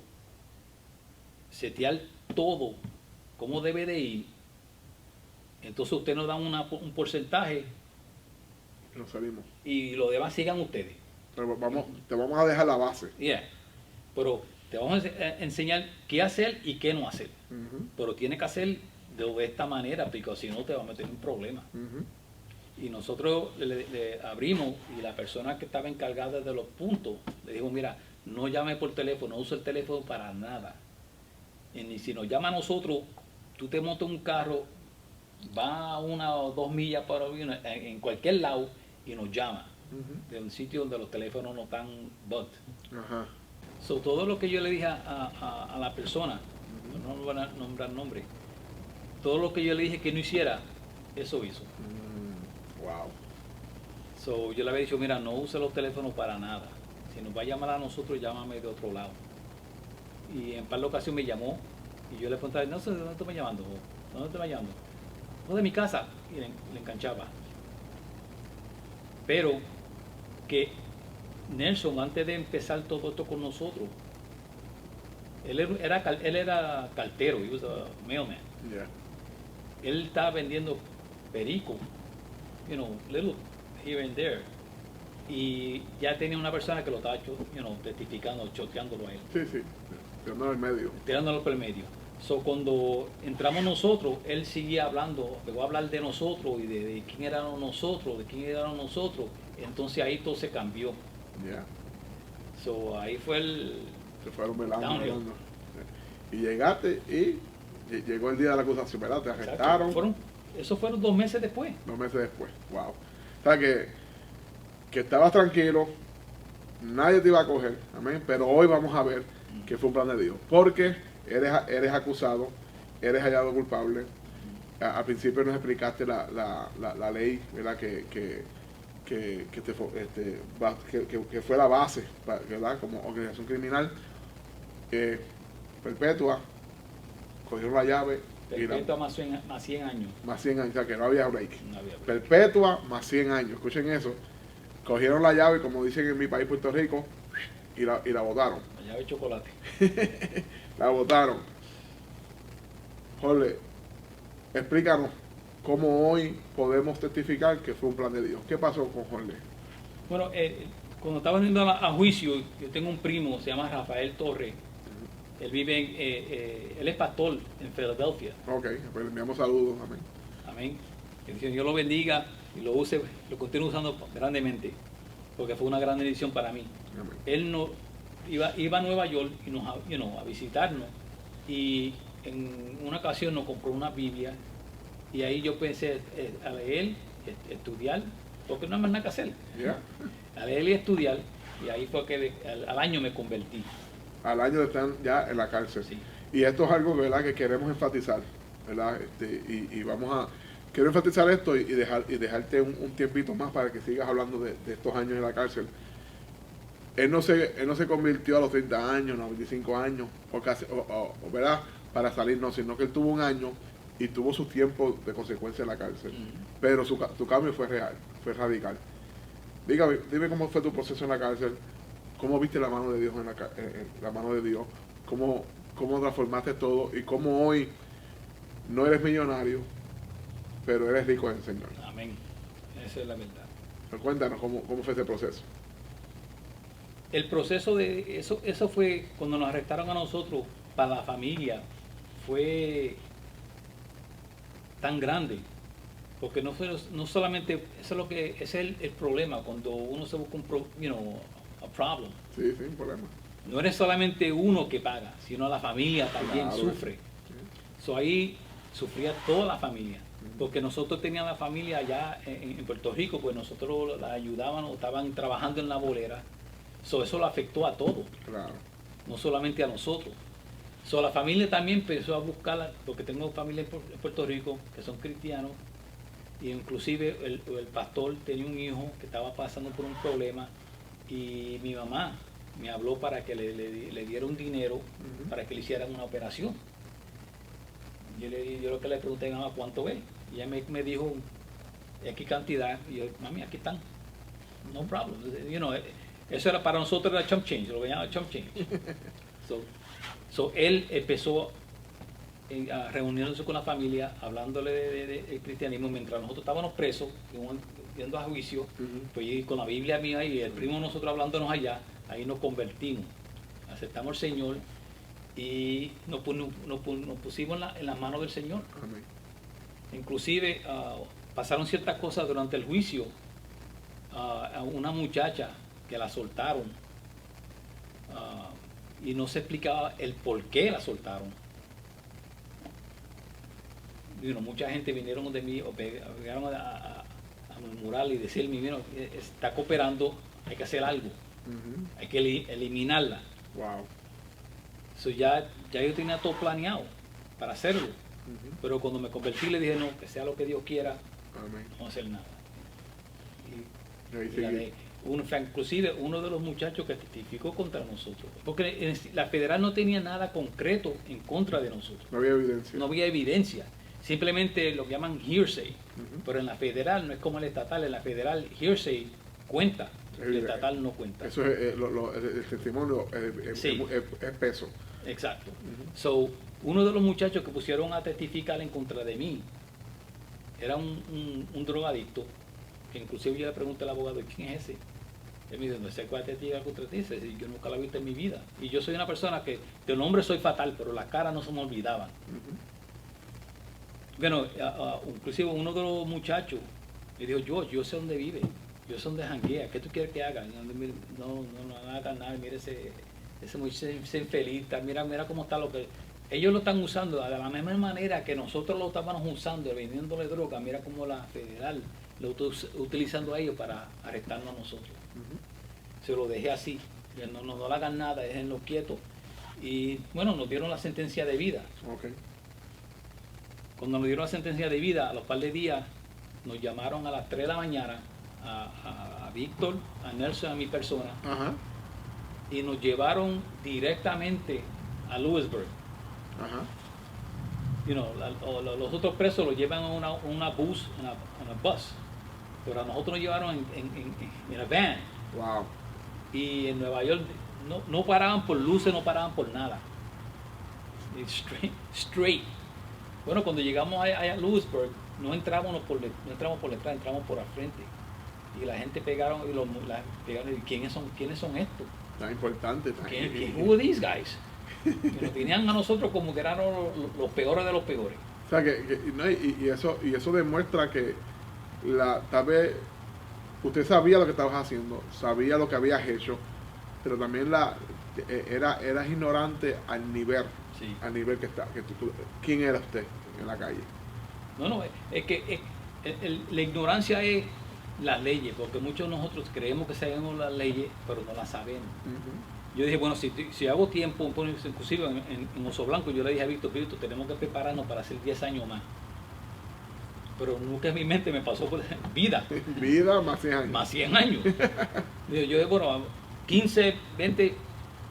setear todo como debe de ir. Entonces usted nos da un porcentaje Nos salimos. y lo demás sigan ustedes. Pero te vamos a dejar la base. Yeah. Pero te vamos a enseñar qué hacer y qué no hacer. Ujú, Pero tienes que hacer de esta manera, porque si no te va a meter en un problema. ujú. Y nosotros le abrimos y la persona que estaba encargada de los puntos le dijo, mira, no llame por teléfono, no use el teléfono para nada. Y si nos llama a nosotros, tú te montas un carro, va a 1 o 2 millas para en cualquier lado y nos llama Ujú. de un sitio donde los teléfonos no están bot. Ajá. So, todo lo que yo le dije a la persona, no voy a nombrar nombre, todo lo que yo le dije que no hiciera, eso hizo. Wow. So, yo le había dicho, mira, no use los teléfonos para nada. Si nos va a llamar a nosotros, llámame de otro lado. Y en par de ocasiones me llamó y yo le preguntaba, no sé, ¿de dónde te vas llamando? ¿Dónde te vas llamando? No, de mi casa. Y le enganchaba. Pero que Nelson, antes de empezar todo esto con nosotros, él era cartero, he was a mailman. Yeah. Él estaba vendiendo perico, little here and there. Y ya tenía una persona que lo estaba, testificando, choteándolo a él, Sí, sí. Tirando al medio. tirándolo por el medio. So, cuando entramos nosotros, él seguía hablando, llegó a hablar de nosotros y de quién éramos nosotros, Entonces ahí todo se cambió. Yeah. So, ahí fue Se fueron velando. Downhill. velando. Y llegaste y llegó el día de la acusación, ¿verdad? Te arrestaron. Eso fueron 2 meses después. 2 meses después. Wow. O sea que estabas tranquilo, nadie te iba a coger, amén. Pero hoy vamos a ver que fue un plan de Dios. Porque eres acusado, eres hallado culpable. Al principio nos explicaste la ley, ¿verdad? Que fue la base, ¿verdad? Como organización criminal. Perpetua, cogieron la llave y Perpetua más 100 años. más 100 años, o sea que no había break. No había break. Perpetua más 100 años, escuchen eso. Cogieron la llave, como dicen en mi país, Puerto Rico, y la botaron. La llave de chocolate. La botaron. Jorge, explícanos cómo hoy podemos testificar que fue un plan de Dios. ¿Qué pasó con Jorge? Bueno, cuando estaba yendo a juicio, yo tengo un primo, se llama Rafael Torres. Él vive él es pastor en Filadelfia. Ok, pues le enviamos saludos, amén. Amén. Que Dios lo bendiga y lo use, lo continúe usando grandemente, porque fue una gran bendición para mí. Amén. Él iba a Nueva York y a visitarnos, y en una ocasión nos compró una Biblia, y ahí yo pensé a leer, estudiar, porque no hay más nada que hacer. Ya. A leer y estudiar, y ahí fue que al año me convertí. Al año de estar ya en la cárcel. Sí. Y esto es algo, ¿verdad?, que queremos enfatizar, ¿verdad? Quiero enfatizar esto y dejarte un tiempito más para que sigas hablando de estos años en la cárcel. Él no se convirtió a los 30 años, no, 25 años, ¿verdad?, para salir, no, sino que él tuvo un año y tuvo su tiempo de consecuencia en la cárcel. Pero tu cambio fue real, fue radical. Dime cómo fue tu proceso en la cárcel, cómo viste la mano de Dios la mano de Dios, cómo transformaste todo y cómo hoy no eres millonario, pero eres rico en el Señor. Amén. Esa es la verdad. Pero cuéntanos cómo fue ese proceso. El proceso de eso fue cuando nos arrestaron a nosotros, para la familia, fue tan grande. Porque no solamente, eso es lo que es el problema, cuando uno se busca a problem. Sí, un problema. No eres solamente uno que paga, sino la familia también Claro. sufre. So ahí sufría toda la familia. Porque nosotros teníamos la familia allá en Puerto Rico, pues nosotros la ayudábamos, estaban trabajando en la bolera. Eso lo afectó a todos, Claro. no solamente a nosotros. La familia también empezó a buscarla, porque tengo familia en Puerto Rico que son cristianos, y inclusive el pastor tenía un hijo que estaba pasando por un problema, y mi mamá me habló para que le diera un dinero para que le hicieran una operación. Yo lo que le pregunté a mamá cuánto es, y ella me dijo X cantidad, y yo, mami, aquí están, no problem. You know, eso era para nosotros, era chump change, lo que llaman chump change. Él empezó a reunirse con la familia, hablándole de cristianismo, mientras nosotros estábamos presos, yendo a juicio, pues y con la Biblia mía y el primo de nosotros hablándonos allá, ahí nos convertimos, aceptamos al Señor y nos pusimos en las manos del Señor. Amén. Inclusive pasaron ciertas cosas durante el juicio, a una muchacha que la soltaron, y no se explicaba el por qué la soltaron. Mucha gente vinieron de mí, o llegaron a murmurar y decirme, está cooperando, hay que hacer algo, hay que eliminarla. Wow. Ya yo tenía todo planeado para hacerlo, pero cuando me convertí le dije, no, que sea lo que Dios quiera, Amén. no hacer nada. Ahí Y la sigue. de- inclusive uno de los muchachos que testificó contra nosotros, porque la federal no tenía nada concreto en contra de nosotros, No había evidencia. no había evidencia, simplemente lo que llaman hearsay, pero en la federal no es como el estatal, en la federal hearsay cuenta, el estatal no cuenta. Eso es el testimonio Sí. es peso. Exacto. Uno de los muchachos que pusieron a testificar en contra de mí era un drogadicto, que inclusive yo le pregunté al abogado, ¿quién es ese? Él me dice, no sé cuál testifica contra ti. Dice, yo nunca la he visto en mi vida. Y yo soy una persona que de nombre soy fatal, pero la cara no se me olvidaban. Bueno, inclusive uno de los muchachos me dijo, yo sé dónde vive, yo sé dónde janguea, ¿qué tú quieres que haga? No haga nada, mire ese muchacho es infeliz, mira cómo está lo que... Ellos lo están usando de la misma manera que nosotros lo estábamos usando, vendiéndole droga, mira cómo la federal lo está utilizando a ellos para arrestarnos a nosotros. Se lo dejé así, no le hagan nada, déjenlo quieto. Y bueno, nos dieron la sentencia de vida. Ok. Cuando nos dieron la sentencia de vida, a los par de días, nos llamaron a las 3 de la mañana a Víctor, a Nelson, a mi persona, Ajá. y nos llevaron directamente a Lewisburg. Ajá. Los otros presos los llevan en una bus, pero a nosotros nos llevaron en una van. Wow. Y en Nueva York no paraban por luces, no paraban por nada. Y straight. Bueno, cuando llegamos a Lewisburg, no entramos por detrás, entramos por al frente. Y la gente pegaron y ¿quiénes son estos? Tan importante. Who are these guys? Y nos tenían a nosotros como que eran los peores de los peores. O sea, no, y eso demuestra que tal vez usted sabía lo que estabas haciendo, sabía lo que habías hecho, pero también eras ignorante al nivel, Sí. al nivel ¿quién era usted en la calle? No, es que la ignorancia es las leyes, porque muchos de nosotros creemos que sabemos las leyes, pero no las sabemos. Yo dije, bueno, si hago tiempo, inclusive en Oso Blanco, yo le dije a Víctor, tenemos que prepararnos para hacer 10 años más. Pero nunca en mi mente me pasó por vida, Vida más 100 años. más 100 años. Yo dije, bueno, 15, 20,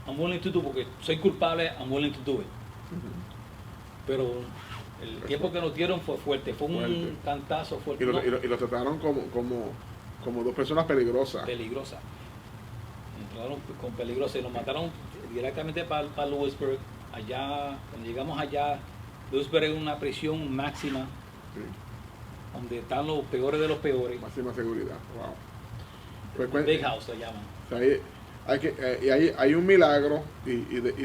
I'm willing to do, porque soy culpable, I'm willing to do it. Pero el tiempo que nos dieron fue fuerte, fue Fuerte. un cantazo fuerte. Y No, lo trataron como dos personas peligrosas. peligrosa. Entraron con peligrosa y nos mataron directamente para Lewisburg. Allá, cuando llegamos allá, Lewisburg es una prisión máxima, Sí, donde están los peores de los peores. máxima seguridad. Wow. Pues, Big House lo llaman. o sea, hay un milagro y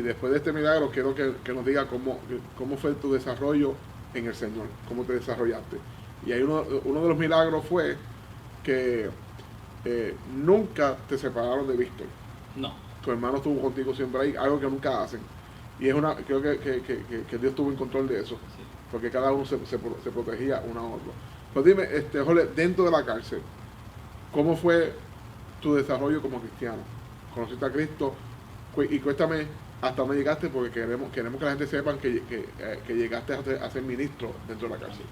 después de este milagro quiero que nos diga cómo fue tu desarrollo en el Señor, cómo te desarrollaste. Y hay uno de los milagros fue que nunca te separaron de Víctor. No, Tu hermano estuvo contigo siempre ahí, algo que nunca hacen. Y es creo que Dios estuvo en control de eso, Sí. porque cada uno se protegía uno a otro. Pues dime, Jorge, dentro de la cárcel, ¿cómo fue tu desarrollo como cristiano? ¿Conociste a Cristo? Y cuéntame hasta dónde llegaste, porque queremos que la gente sepa que llegaste a ser ministro dentro de la cárcel.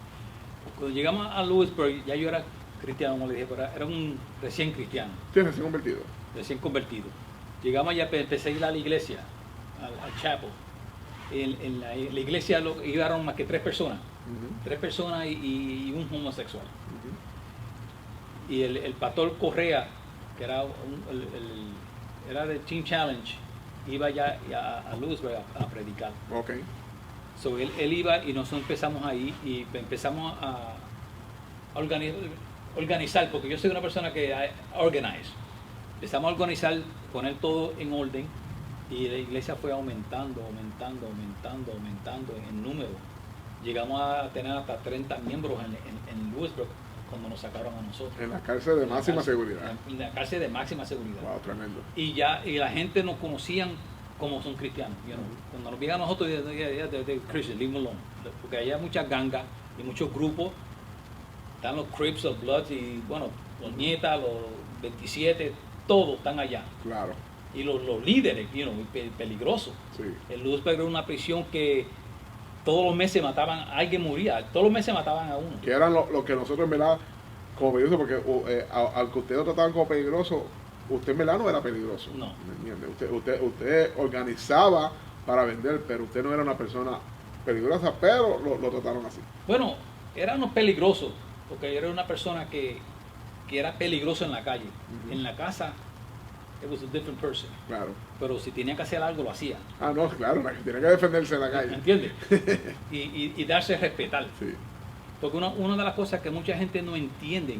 Cuando llegamos a Lewisburg, ya yo era cristiano, como le dije, pero era un recién cristiano, Sí, recién convertido. recién convertido. Llegamos allá, empecé a ir a la iglesia, al chapel. En la iglesia iban más que 3 personas, Ujú, 3 personas y un homosexual. ujú. Y el pastor Correa, que era, era de Team Challenge, iba ya a Lewisburg a predicar. Ok. So, él iba y nosotros empezamos ahí y empezamos a organizar, porque yo soy una persona que organize. Empezamos a organizar, poner todo en orden y la iglesia fue aumentando en número. Llegamos a tener hasta 30 miembros en Lewisburg cuando nos sacaron a nosotros. En la cárcel de En la máxima cárcel, seguridad. En la cárcel de máxima seguridad. Wow, tremendo. Y la gente nos conocían como son cristianos. You know. Cuando nos veían a nosotros, de Christian, leave them alone. Porque hay muchas gangas y muchos grupos. Están los Crips, los Bloods y, bueno, los Nietas, los 27, todos están allá. Claro, Y los líderes, you know, peligrosos. sí. El Lewisburg era una prisión que todos los meses mataban, alguien moría, todos los meses mataban a uno. Que eran lo que nosotros en verdad, como peligroso, porque al que ustedes lo trataban como peligroso, usted en verdad no era peligroso. No. ¿Me entiende? Usted organizaba para vender, pero usted no era una persona peligrosa, pero lo trataron así. Bueno, éramos peligrosos, porque yo era una persona que era peligroso en la calle. Ujú. En la casa, it was a different person. Claro. Pero si tenía que hacer algo, lo hacía. Ah, no, claro, tiene que defenderse en la calle. ¿Entiendes? y darse a respetar. Sí, Porque una de las cosas que mucha gente no entiende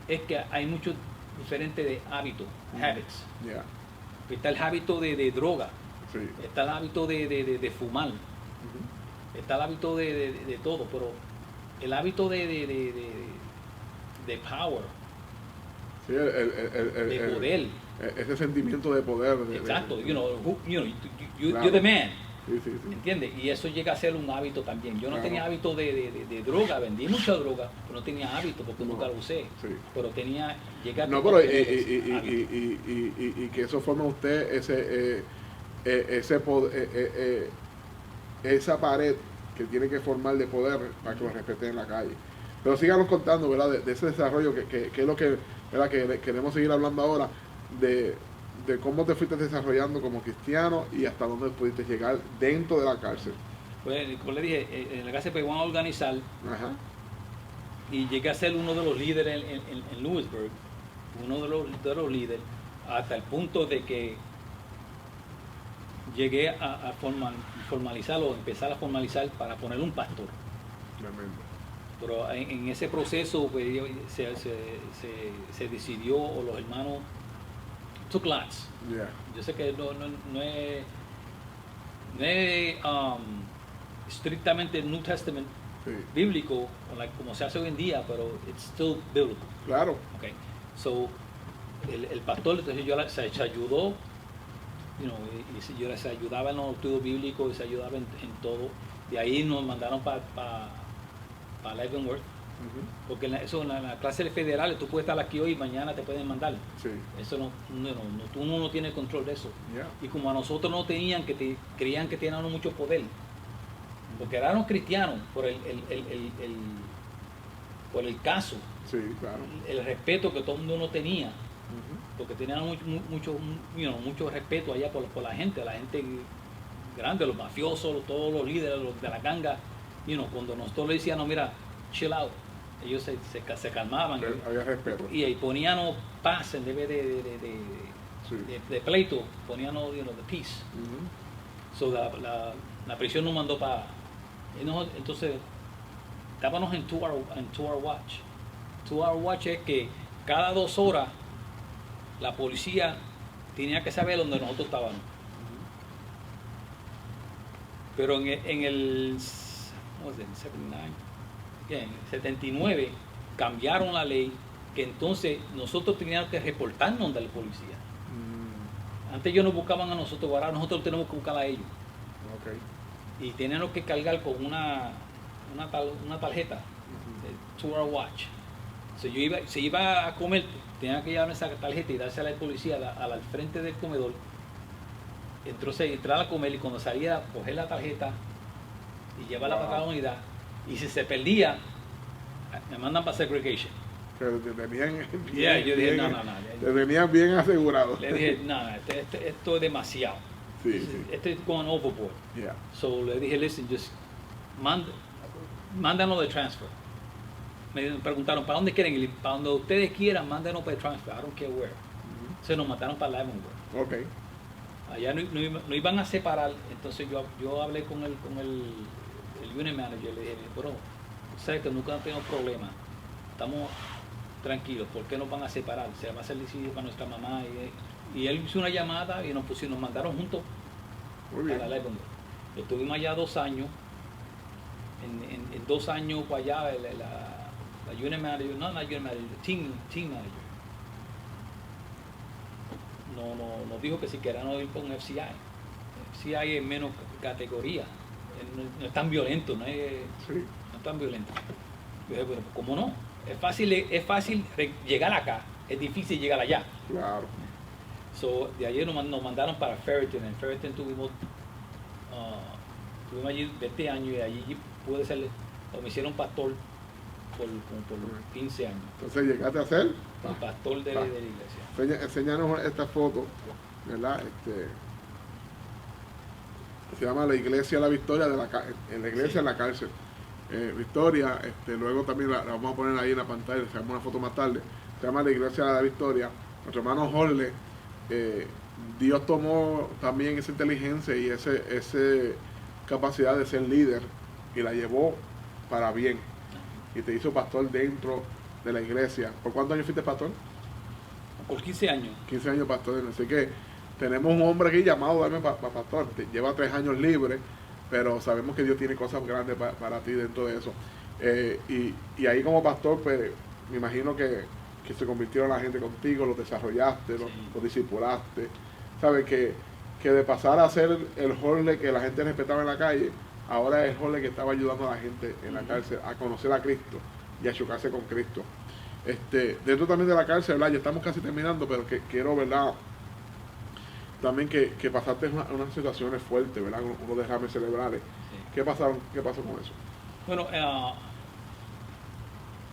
es que hay muchos diferentes de hábitos, habits. ya, Está el hábito de droga, sí. está el hábito de fumar, Ujú. está el hábito de todo, pero el hábito de power, Sí, de poder. ese sentimiento de poder. Exacto, you know, Claro. you're the man, Sí, sí, sí. ¿entiendes? Y eso llega a ser un hábito también. Yo no Claro. tenía hábito de droga, vendí mucha droga, pero no tenía hábito porque No, nunca lo usé. sí. Pero llegué a No, pero tener hábito. y que eso forma usted esa pared que tiene que formar de poder para que lo respeten en la calle. Pero síganos contando, ¿verdad? De ese desarrollo que es lo que, ¿verdad? Que queremos seguir hablando ahora de cómo te fuiste desarrollando como cristiano y hasta dónde pudiste llegar dentro de la cárcel. Pues, como le dije, en la cárcel pues van a organizar Ajá. y llegué a ser uno de los líderes en Lewisburg, uno de los líderes, hasta el punto de que llegué a formalizarlo, empezar a formalizar para poner un pastor. Tremendo. Pero en ese proceso pues, se decidió, o los hermanos took lots. Yeah. Yo sé que no es estrictamente el New Testament Sí. bíblico como se hace hoy en día, pero it's still biblical. Claro. Okay. So, el pastor, entonces se ayudó, you know, yo les ayudaba en los estudios bíblicos, se ayudaba en todo. De ahí nos mandaron para Leavenworth, Ujú. porque en la clase federal tú puedes estar aquí hoy y mañana te pueden mandar. Sí. Eso uno no tiene control de eso. Yeah. Y como a nosotros no tenían, creían que teníamos mucho poder, porque éramos cristianos por por el caso, Sí, claro. el respeto que todo el mundo no tenía, Ujú. porque tenían mucho respeto allá por la gente grande, los mafiosos, todos los líderes de la ganga, cuando nosotros le decíamos, mira, chill out, ellos se calmaban Había respeto. y ahí poníamos paz en vez Sí. de pleito, poníamos the peace. Ujú. So, la prisión nos mandó para... Entonces, estábamos en 2-hour watch. 2-hour watch es que cada 2 horas la policía tenía que saber dónde nosotros estábamos. Pero en el 79 cambiaron la ley que entonces nosotros teníamos que reportarnos al policía. Mm. Antes ellos nos buscaban a nosotros, ahora nosotros tenemos que buscar a ellos. Ok. Y teníamos que cargar con una tarjeta de 2-hour watch. So, se iba a comer, tenía que llevar esa tarjeta y dársela al policía al frente del comedor. Entonces entrar a comer y cuando salía, coger la tarjeta y llevarla para la unidad. Y si se perdía, me mandan para segregation. Pero te tenían bien, Yeah, yo dije, bien- no. te tenían bien asegurado. Le dije, no, esto es demasiado. Sí, sí. Esto es going overboard. Yeah. So le dije, listen, just mándanos de transfer. Me preguntaron, ¿para dónde quieren ir? Para donde ustedes quieran, mándanos para el transfer. I don't care where. Se nos mataron para Leavenworth. Ok. Allá no iban a separar. Entonces yo hablé con el unit manager. Le dije, bro, sabes que nunca tenemos problemas. Estamos tranquilos. ¿Por qué nos van a separar? Se va a hacer decidir para nuestra mamá. Y él hizo una llamada y nos mandaron juntos Muy bien. para Leavenworth. Estuvimos allá 2 años. En 2 años para allá, la unit manager, no la unit manager, team manager, nos dijo que si queríamos ir con FCI. FCI es menos categoría, no es tan violento, no es tan violento. Yo dije, pero ¿cómo no? Es fácil llegar acá, es difícil llegar allá. Claro. So, de ayer nos mandaron para Ferriton. En Ferriton tuvimos allí 20 años y allí pude ser, me hicieron pastor por 15 años. Entonces llegaste a ser. El pastor de la iglesia. Enséñanos esta foto, ¿verdad? Se llama la Iglesia de la Victoria en la iglesia en la cárcel. Victoria, luego también la vamos a poner ahí en la pantalla, se llama una foto más tarde. Se llama la Iglesia de la Victoria. Nuestro hermano Jorge, Dios tomó también esa inteligencia y esa capacidad de ser líder y la llevó para bien. Y te hizo pastor dentro de la iglesia. ¿Por cuántos años fuiste pastor? Por 15 años. 15 años pastor. Así que tenemos un hombre aquí llamado Darme pastor. Lleva 3 años libre, pero sabemos que Dios tiene cosas grandes para ti dentro de eso. Y ahí como pastor, pues me imagino que se convirtieron la gente contigo, los desarrollaste, los discipulaste. Sabes que de pasar a ser el Jorge que la gente respetaba en la calle, ahora es el Jorge que estaba ayudando a la gente en la cárcel a conocer a Cristo y a chocarse con Cristo. Dentro también de la cárcel, ¿verdad? Ya estamos casi terminando, pero que quiero, ¿verdad? También que pasaste unas situaciones fuertes, ¿verdad? Unos derrames cerebrales. Sí. ¿Qué pasó con eso? Bueno,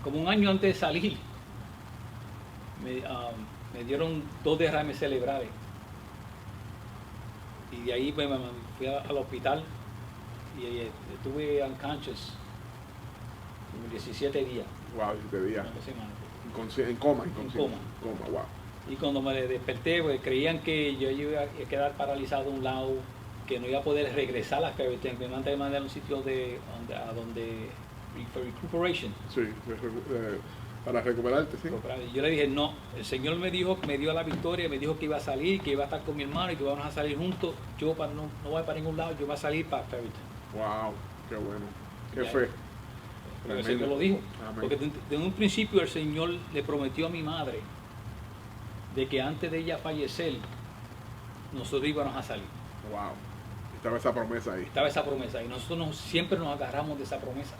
como un año antes de salir, me dieron 2 derrames cerebrales. Y de ahí pues, me fui al hospital y estuve unconscious como 17 días. Wow, 17 días. En coma. Wow. Y cuando me desperté, pues creían que yo iba a quedar paralizado de un lado, que no iba a poder regresar a Ferriton. Me mandaron a un sitio a donde for recuperation. Sí, para recuperarte, sí. Y yo le dije, no, el Señor me dio la victoria, me dijo que iba a salir, que iba a estar con mi hermano y que íbamos a salir juntos. Yo no voy para ningún lado, yo voy a salir para Ferriton. Wow, qué bueno. ¿Qué fue? El Señor lo dijo. Amén. Porque desde un principio el Señor le prometió a mi madre de que antes de ella fallecer, nosotros íbamos a salir. Wow. Estaba esa promesa ahí. Estaba esa promesa y nosotros siempre nos agarramos de esa promesa.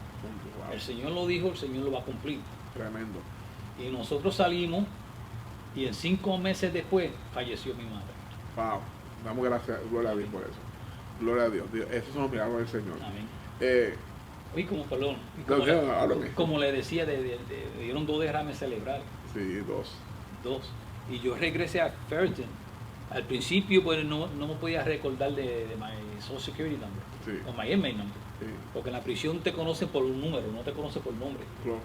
Wow. El Señor lo dijo, el Señor lo va a cumplir. Tremendo. Y nosotros salimos y en 5 meses después falleció mi madre. Wow. Damos gracias, gloria a Dios por eso. Gloria a Dios. Esos son los milagros del Señor. Amén. Y como le decía, le dieron 2 derrames cerebrales. Sí, 2. Y yo regresé a Ferriton. Al principio pues no me podía recordar de mi Social Security number, sí, o mi inmate number, sí, porque en la prisión te conocen por un número, no te conocen por nombre. Claro.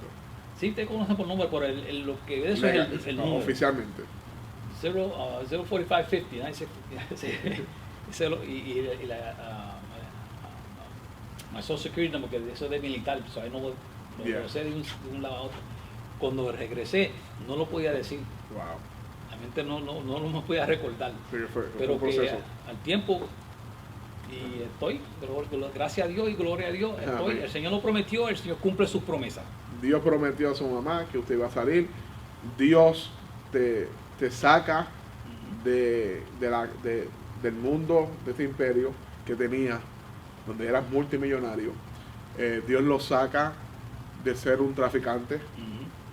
Sí te conocen por nombre, por lo que eso es el número. Oficialmente. 04550, mi Social Security number, que eso es de militar, so ahí no lo regresé de un lado a otro. Cuando regresé no lo podía decir. Wow. La mente no me podía recordar. Sí, pero que al tiempo, y estoy, gracias a Dios y gloria a Dios, estoy. El Señor lo prometió, el Señor cumple sus promesas. Dios prometió a su mamá que usted iba a salir. Dios te saca del mundo, de este imperio que tenía, donde eras multimillonario. Dios lo saca de ser un traficante,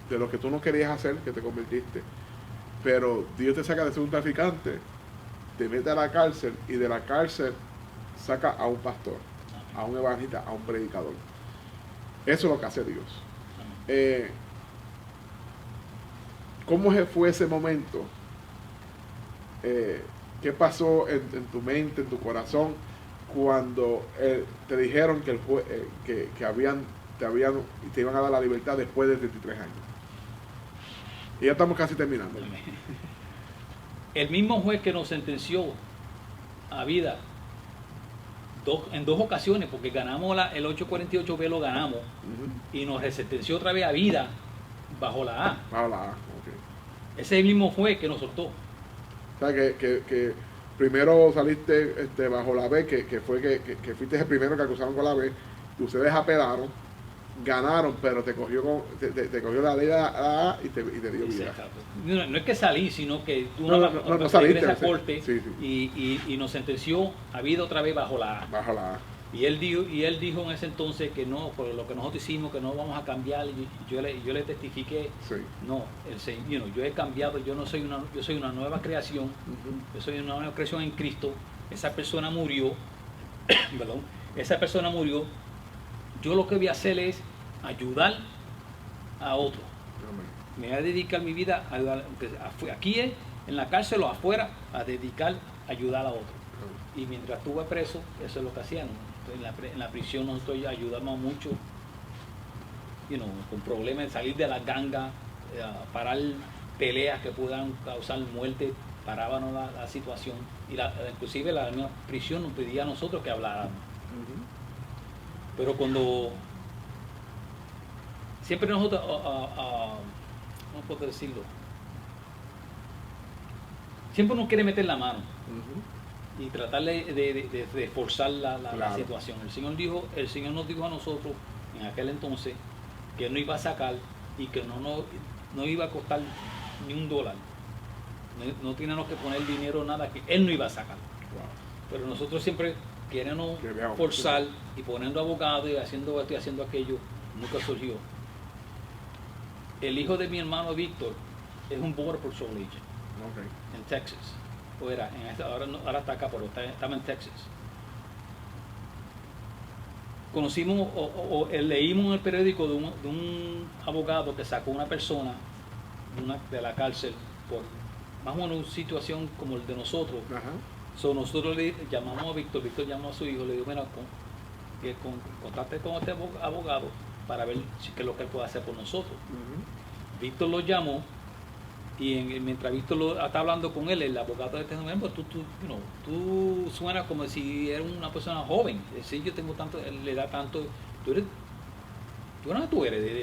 de lo que tú no querías hacer, que te convertiste. Pero Dios te saca de ser un traficante, te mete a la cárcel y de la cárcel saca a un pastor, a un evangelista, a un predicador. Eso es lo que hace Dios. ¿Cómo fue ese momento? ¿Qué pasó en tu mente, en tu corazón, cuando te dijeron que, te iban a dar la libertad después de 33 años? Y ya estamos casi terminando. El mismo juez que nos sentenció a vida en 2 ocasiones, porque ganamos el 848B, lo ganamos, y nos resentenció otra vez a vida bajo la A. Bajo la A, ok. Ese es el mismo juez que nos soltó. O sea, que primero saliste bajo la B, que fuiste el primero que acusaron con la B, y ustedes apelaron, ganaron, pero te cogió la ley de la A y te dio vida. No es que salí, sino que tú no saliste a corte, sí. Y nos sentenció a vida otra vez bajo la A. Bajo la A. Y él dijo en ese entonces que no, por lo que nosotros hicimos, que no vamos a cambiar. Y yo le testifiqué, sí. No, yo he cambiado, yo soy una nueva creación, yo soy una nueva creación en Cristo. Esa persona murió, perdón, yo lo que voy a hacer es ayudar a otro. Me voy a dedicar mi vida a ayudar, aquí en la cárcel o afuera, a dedicar a ayudar a otro. Y mientras estuve preso, eso es lo que hacían. En la prisión nosotros ayudamos mucho, con problemas de salir de las gangas, parar peleas que puedan causar muerte, parábamos la situación. Y inclusive la misma prisión nos pedía a nosotros que habláramos. Pero cuando siempre nosotros, ¿cómo puedo decirlo? Siempre uno quiere meter la mano y tratar de forzar la situación. El Señor nos dijo a nosotros en aquel entonces que Él no iba a sacar y que no iba a costar ni $1. No teníamos que poner dinero, nada, que Él no iba a sacar. Pero nosotros siempre queremos forzar y poniendo abogados y haciendo esto y haciendo aquello. Nunca surgió. El hijo de mi hermano Víctor es un Border Patrol agent en Texas. Ahora está acá, pero estaba en Texas. Conocimos leímos en el periódico de un abogado que sacó una persona de la cárcel por más o menos una situación como el de nosotros. Nosotros le llamamos a Víctor llamó a su hijo, le dijo, mira, contacte con este abogado para ver qué es lo que él puede hacer por nosotros. Víctor lo llamó y mientras Víctor está hablando con él, el abogado le dijo, pues tú suenas como si eras una persona joven. Sí, yo tengo tanto, le da tanto, tú eres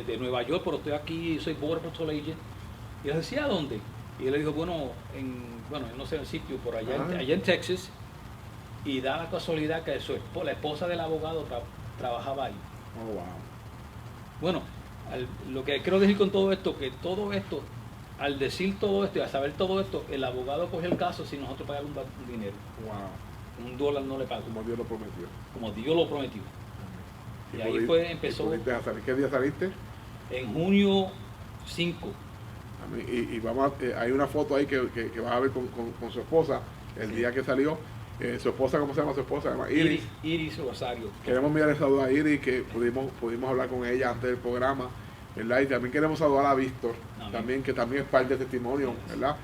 de Nueva York, pero estoy aquí, soy Border Patrol agent. Y él decía, ¿a dónde? Y él le dijo, no sé el sitio, por allá en Texas, y da la casualidad que la esposa del abogado trabajaba ahí. Oh, wow. Bueno, lo que quiero decir con todo esto, que todo esto, al decir todo esto y al saber todo esto, el abogado cogió el caso sin nosotros pagar un dinero. Wow. $1 no le pagó. Como Dios lo prometió. Como Dios lo prometió. Y ahí empezó. ¿Qué día saliste? En junio 5. Y vamos hay una foto ahí que vas a ver con su esposa el día que salió. Su esposa, ¿cómo se llama su esposa? Se llama Iris. Iris Rosario. Queremos enviar el saludo a Iris, que pudimos hablar con ella antes del programa, ¿verdad? Y también queremos saludar a Víctor, que también es parte del testimonio, ¿verdad?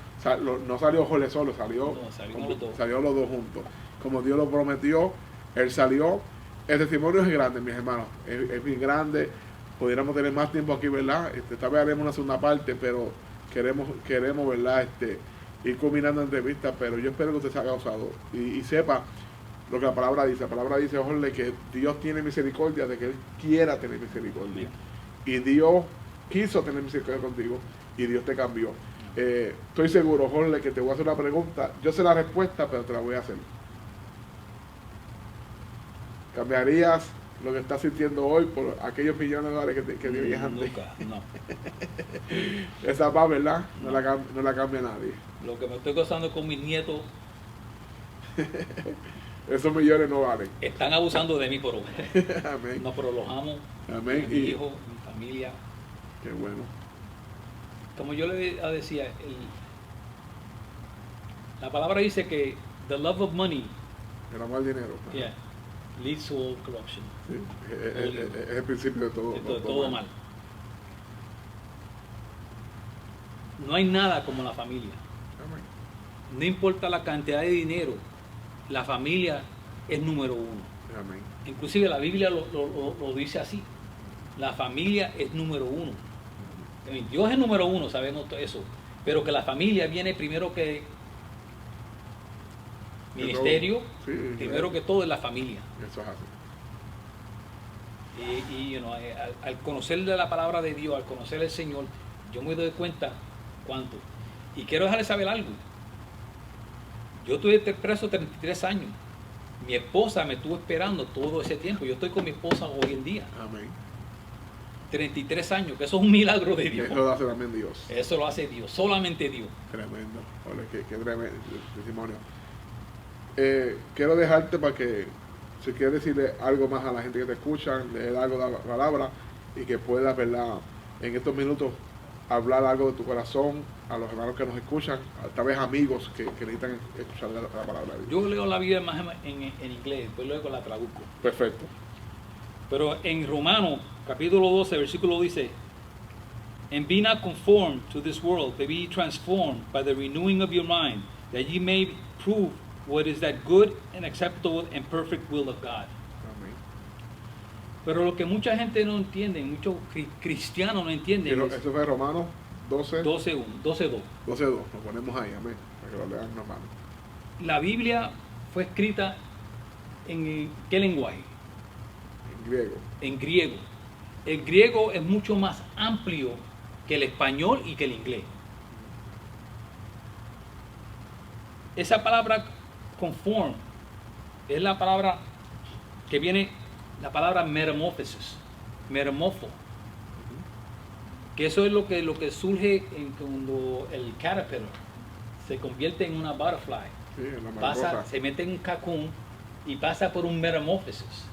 No salió Jorge solo, salió los dos juntos. Como Dios lo prometió, él salió. El testimonio es grande, mis hermanos, es bien grande. Pudiéramos tener más tiempo aquí, ¿verdad? Tal vez haremos una segunda parte, pero queremos ¿verdad? Ir combinando entrevistas, pero yo espero que usted se haya gozado y sepa lo que la palabra dice. La palabra dice, Jorge, que Dios tiene misericordia de que Él quiera tener misericordia. Y Dios quiso tener misericordia contigo y Dios te cambió. Estoy seguro, Jorge, que te voy a hacer una pregunta. Yo sé la respuesta, pero te la voy a hacer. ¿Cambiarías lo que estás sintiendo hoy por aquellos millones de dólares que tenías antes? Nunca, no. Esa paz, ¿verdad? No la cambia nadie. Lo que me estoy gozando con mis nietos, Esos millones no valen. Están abusando de mí, pero Amén. no, pero los amo. Amén. Mi hijo, mi familia. Qué bueno. Como yo le decía, la palabra dice que the love of money, El amor al dinero. yeah, leads to all corruption. Sí, es el principio de todo. De todo mal. No hay nada como la familia. Amén. No importa la cantidad de dinero, la familia es número uno. Amén. Inclusive la Biblia lo dice así. La familia es número uno. Dios es número uno, sabemos eso. Pero que la familia viene primero que ministerio, Sí, primero que todo es la familia. Eso es así. Y al conocer de la palabra de Dios, al conocer al Señor, yo me doy cuenta cuánto. Y quiero dejarles saber algo. Yo estuve preso 33 años. Mi esposa me estuvo esperando todo ese tiempo. Yo estoy con mi esposa hoy en día. Amén. 33 años, que eso es un milagro de Dios. Eso lo hace también Dios. Eso lo hace Dios, solamente Dios. Tremendo. Ole, qué tremendo testimonio. Quiero dejarte para que, si quieres decirle algo más a la gente que te escucha, leer algo de la palabra y que puedas, ¿verdad?, en estos minutos hablar algo de tu corazón a los hermanos que nos escuchan, tal vez amigos que necesitan escuchar la palabra de Dios. Yo leo la Biblia más en inglés, después luego la traduzco. Perfecto. Pero en Romanos, capítulo 12, versículo dice, And be not conformed to this world, but be transformed by the renewing of your mind, that ye may prove what is that good and acceptable and perfect will of God. Amén. Pero lo que mucha gente no entiende, muchos cristianos no entienden, es Eso fue Romanos 12, 12.1, 12.2. 12:2. Lo ponemos ahí, amén, para que lo lean, hermano. La Biblia fue escrita en ¿qué lenguaje? En griego. En griego. El griego es mucho más amplio que el español y que el inglés. Esa palabra conform es la palabra que viene, la palabra metamorphosis, metamorfo, que eso es lo que surge cuando el caterpillar se convierte en una butterfly, Sí, en la mariposa. se mete en un cocoon y pasa por un metamorphosis.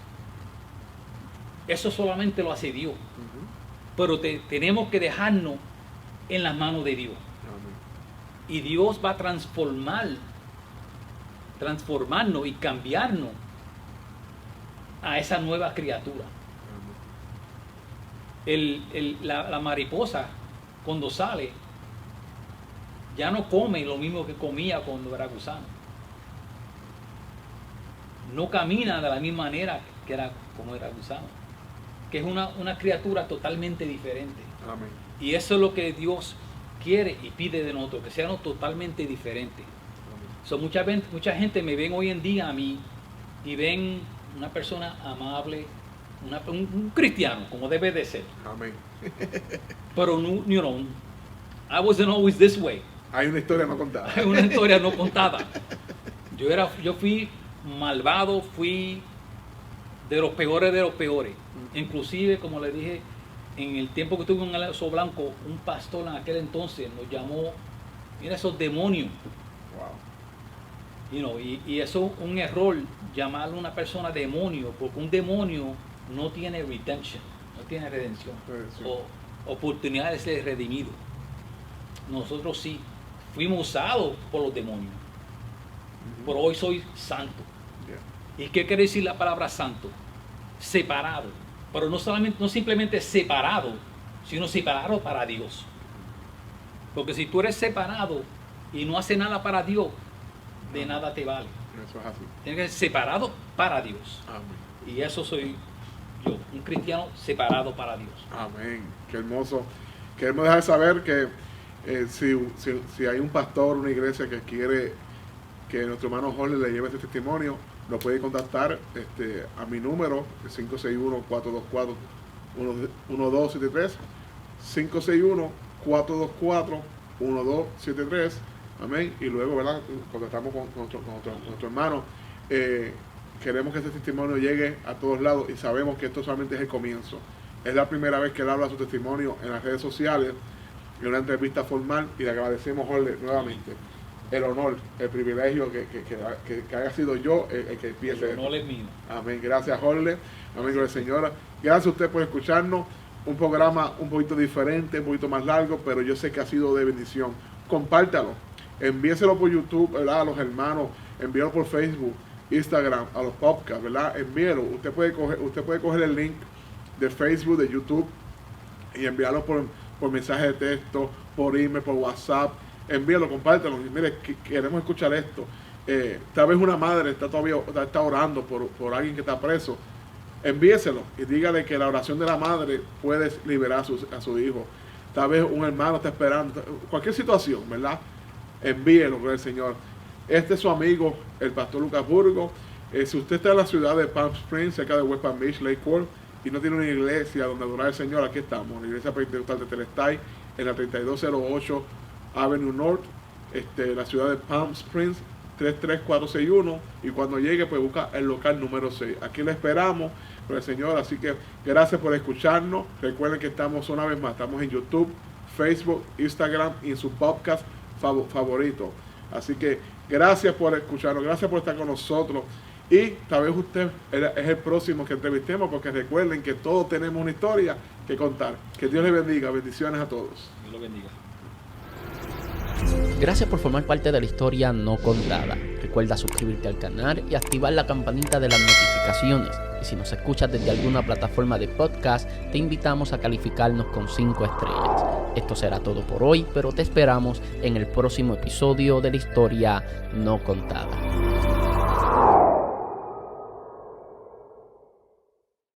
Eso solamente lo hace Dios, Ujú. pero tenemos que dejarnos en las manos de Dios. Amén. Y Dios va a transformarnos y cambiarnos a esa nueva criatura. Amén. La mariposa, cuando sale, ya no come lo mismo que comía cuando era gusano. No camina de la misma manera que era como era gusano. Que es una criatura totalmente diferente. Amén. Y eso es lo que Dios quiere y pide de nosotros, que seamos totalmente diferentes. Amén. Mucha gente me ven hoy en día a mí y ven una persona amable, un cristiano, como debe de ser. Amén. Pero, I wasn't always this way. Hay una historia no contada. Hay una historia no contada. Yo fui malvado, fui de los peores de los peores. Inclusive, como le dije, en el tiempo que estuve en el Oso Blanco, un pastor en aquel entonces nos llamó, mira esos demonios. Wow. Y eso es un error, llamarle a una persona demonio, porque un demonio no tiene redemption, no tiene redención, Redención. o oportunidad de ser redimido. Nosotros sí, fuimos usados por los demonios, pero hoy soy santo. Yeah. ¿Y qué quiere decir la palabra santo? Separado, pero no simplemente separado, sino separado para Dios. Porque si tú eres separado y no haces nada para Dios, de nada te vale. Eso es así. Tienes que ser separado para Dios. Amén. Y eso soy yo, un cristiano separado para Dios. Amén. Qué hermoso. Queremos dejar saber que si hay un pastor, una iglesia que quiere que nuestro hermano Jorge le lleve este testimonio, lo puede contactar a mi número, 561-424-1273, 561-424-1273, amén, y luego, ¿verdad?, contactamos con nuestro hermano. Queremos que este testimonio llegue a todos lados y sabemos que esto solamente es el comienzo. Es la primera vez que él habla su testimonio en las redes sociales, en una entrevista formal, y le agradecemos, Jorge, nuevamente. el honor, el privilegio que haya sido yo el que empiece. El honor es mío. Amén. Gracias, Jorge. Amén, gloria al Señor. Gracias a usted por escucharnos. Un programa un poquito diferente, un poquito más largo, pero yo sé que ha sido de bendición. Compártalo. Envíeselo por YouTube, ¿verdad? A los hermanos. Envíelo por Facebook, Instagram, a los podcasts, ¿verdad? Envíelo. Usted puede coger el link de Facebook, de YouTube y enviarlo por mensaje de texto, por email, por WhatsApp. Envíalo, compártelo. Y mire, queremos escuchar esto. Tal vez una madre está orando por alguien que está preso. Envíeselo y dígale que la oración de la madre puede liberar a su hijo. Tal vez un hermano está esperando. Cualquier situación, ¿verdad? Envíelo por el Señor. Este es su amigo, el pastor Lucas Burgos. Si usted está en la ciudad de Palm Springs, cerca de West Palm Beach, Lake Worth, y no tiene una iglesia donde adorar al Señor, aquí estamos. La iglesia pentecostal de Telestay, en la 3208 Avenue North, la ciudad de Palm Springs, 33461. Y cuando llegue, pues busca el local número 6. Aquí le esperamos por el Señor. Así que gracias por escucharnos. Recuerden que estamos una vez más, estamos en YouTube, Facebook, Instagram y en su podcast favorito. Así que gracias por escucharnos, gracias por estar con nosotros. Y tal vez usted es el próximo que entrevistemos, porque recuerden que todos tenemos una historia que contar. Que Dios les bendiga. Bendiciones a todos. Dios lo bendiga. Gracias por formar parte de la historia no contada. Recuerda suscribirte al canal y activar la campanita de las notificaciones. Y si nos escuchas desde alguna plataforma de podcast, te invitamos a calificarnos con 5 estrellas. Esto será todo por hoy, pero te esperamos en el próximo episodio de la historia no contada.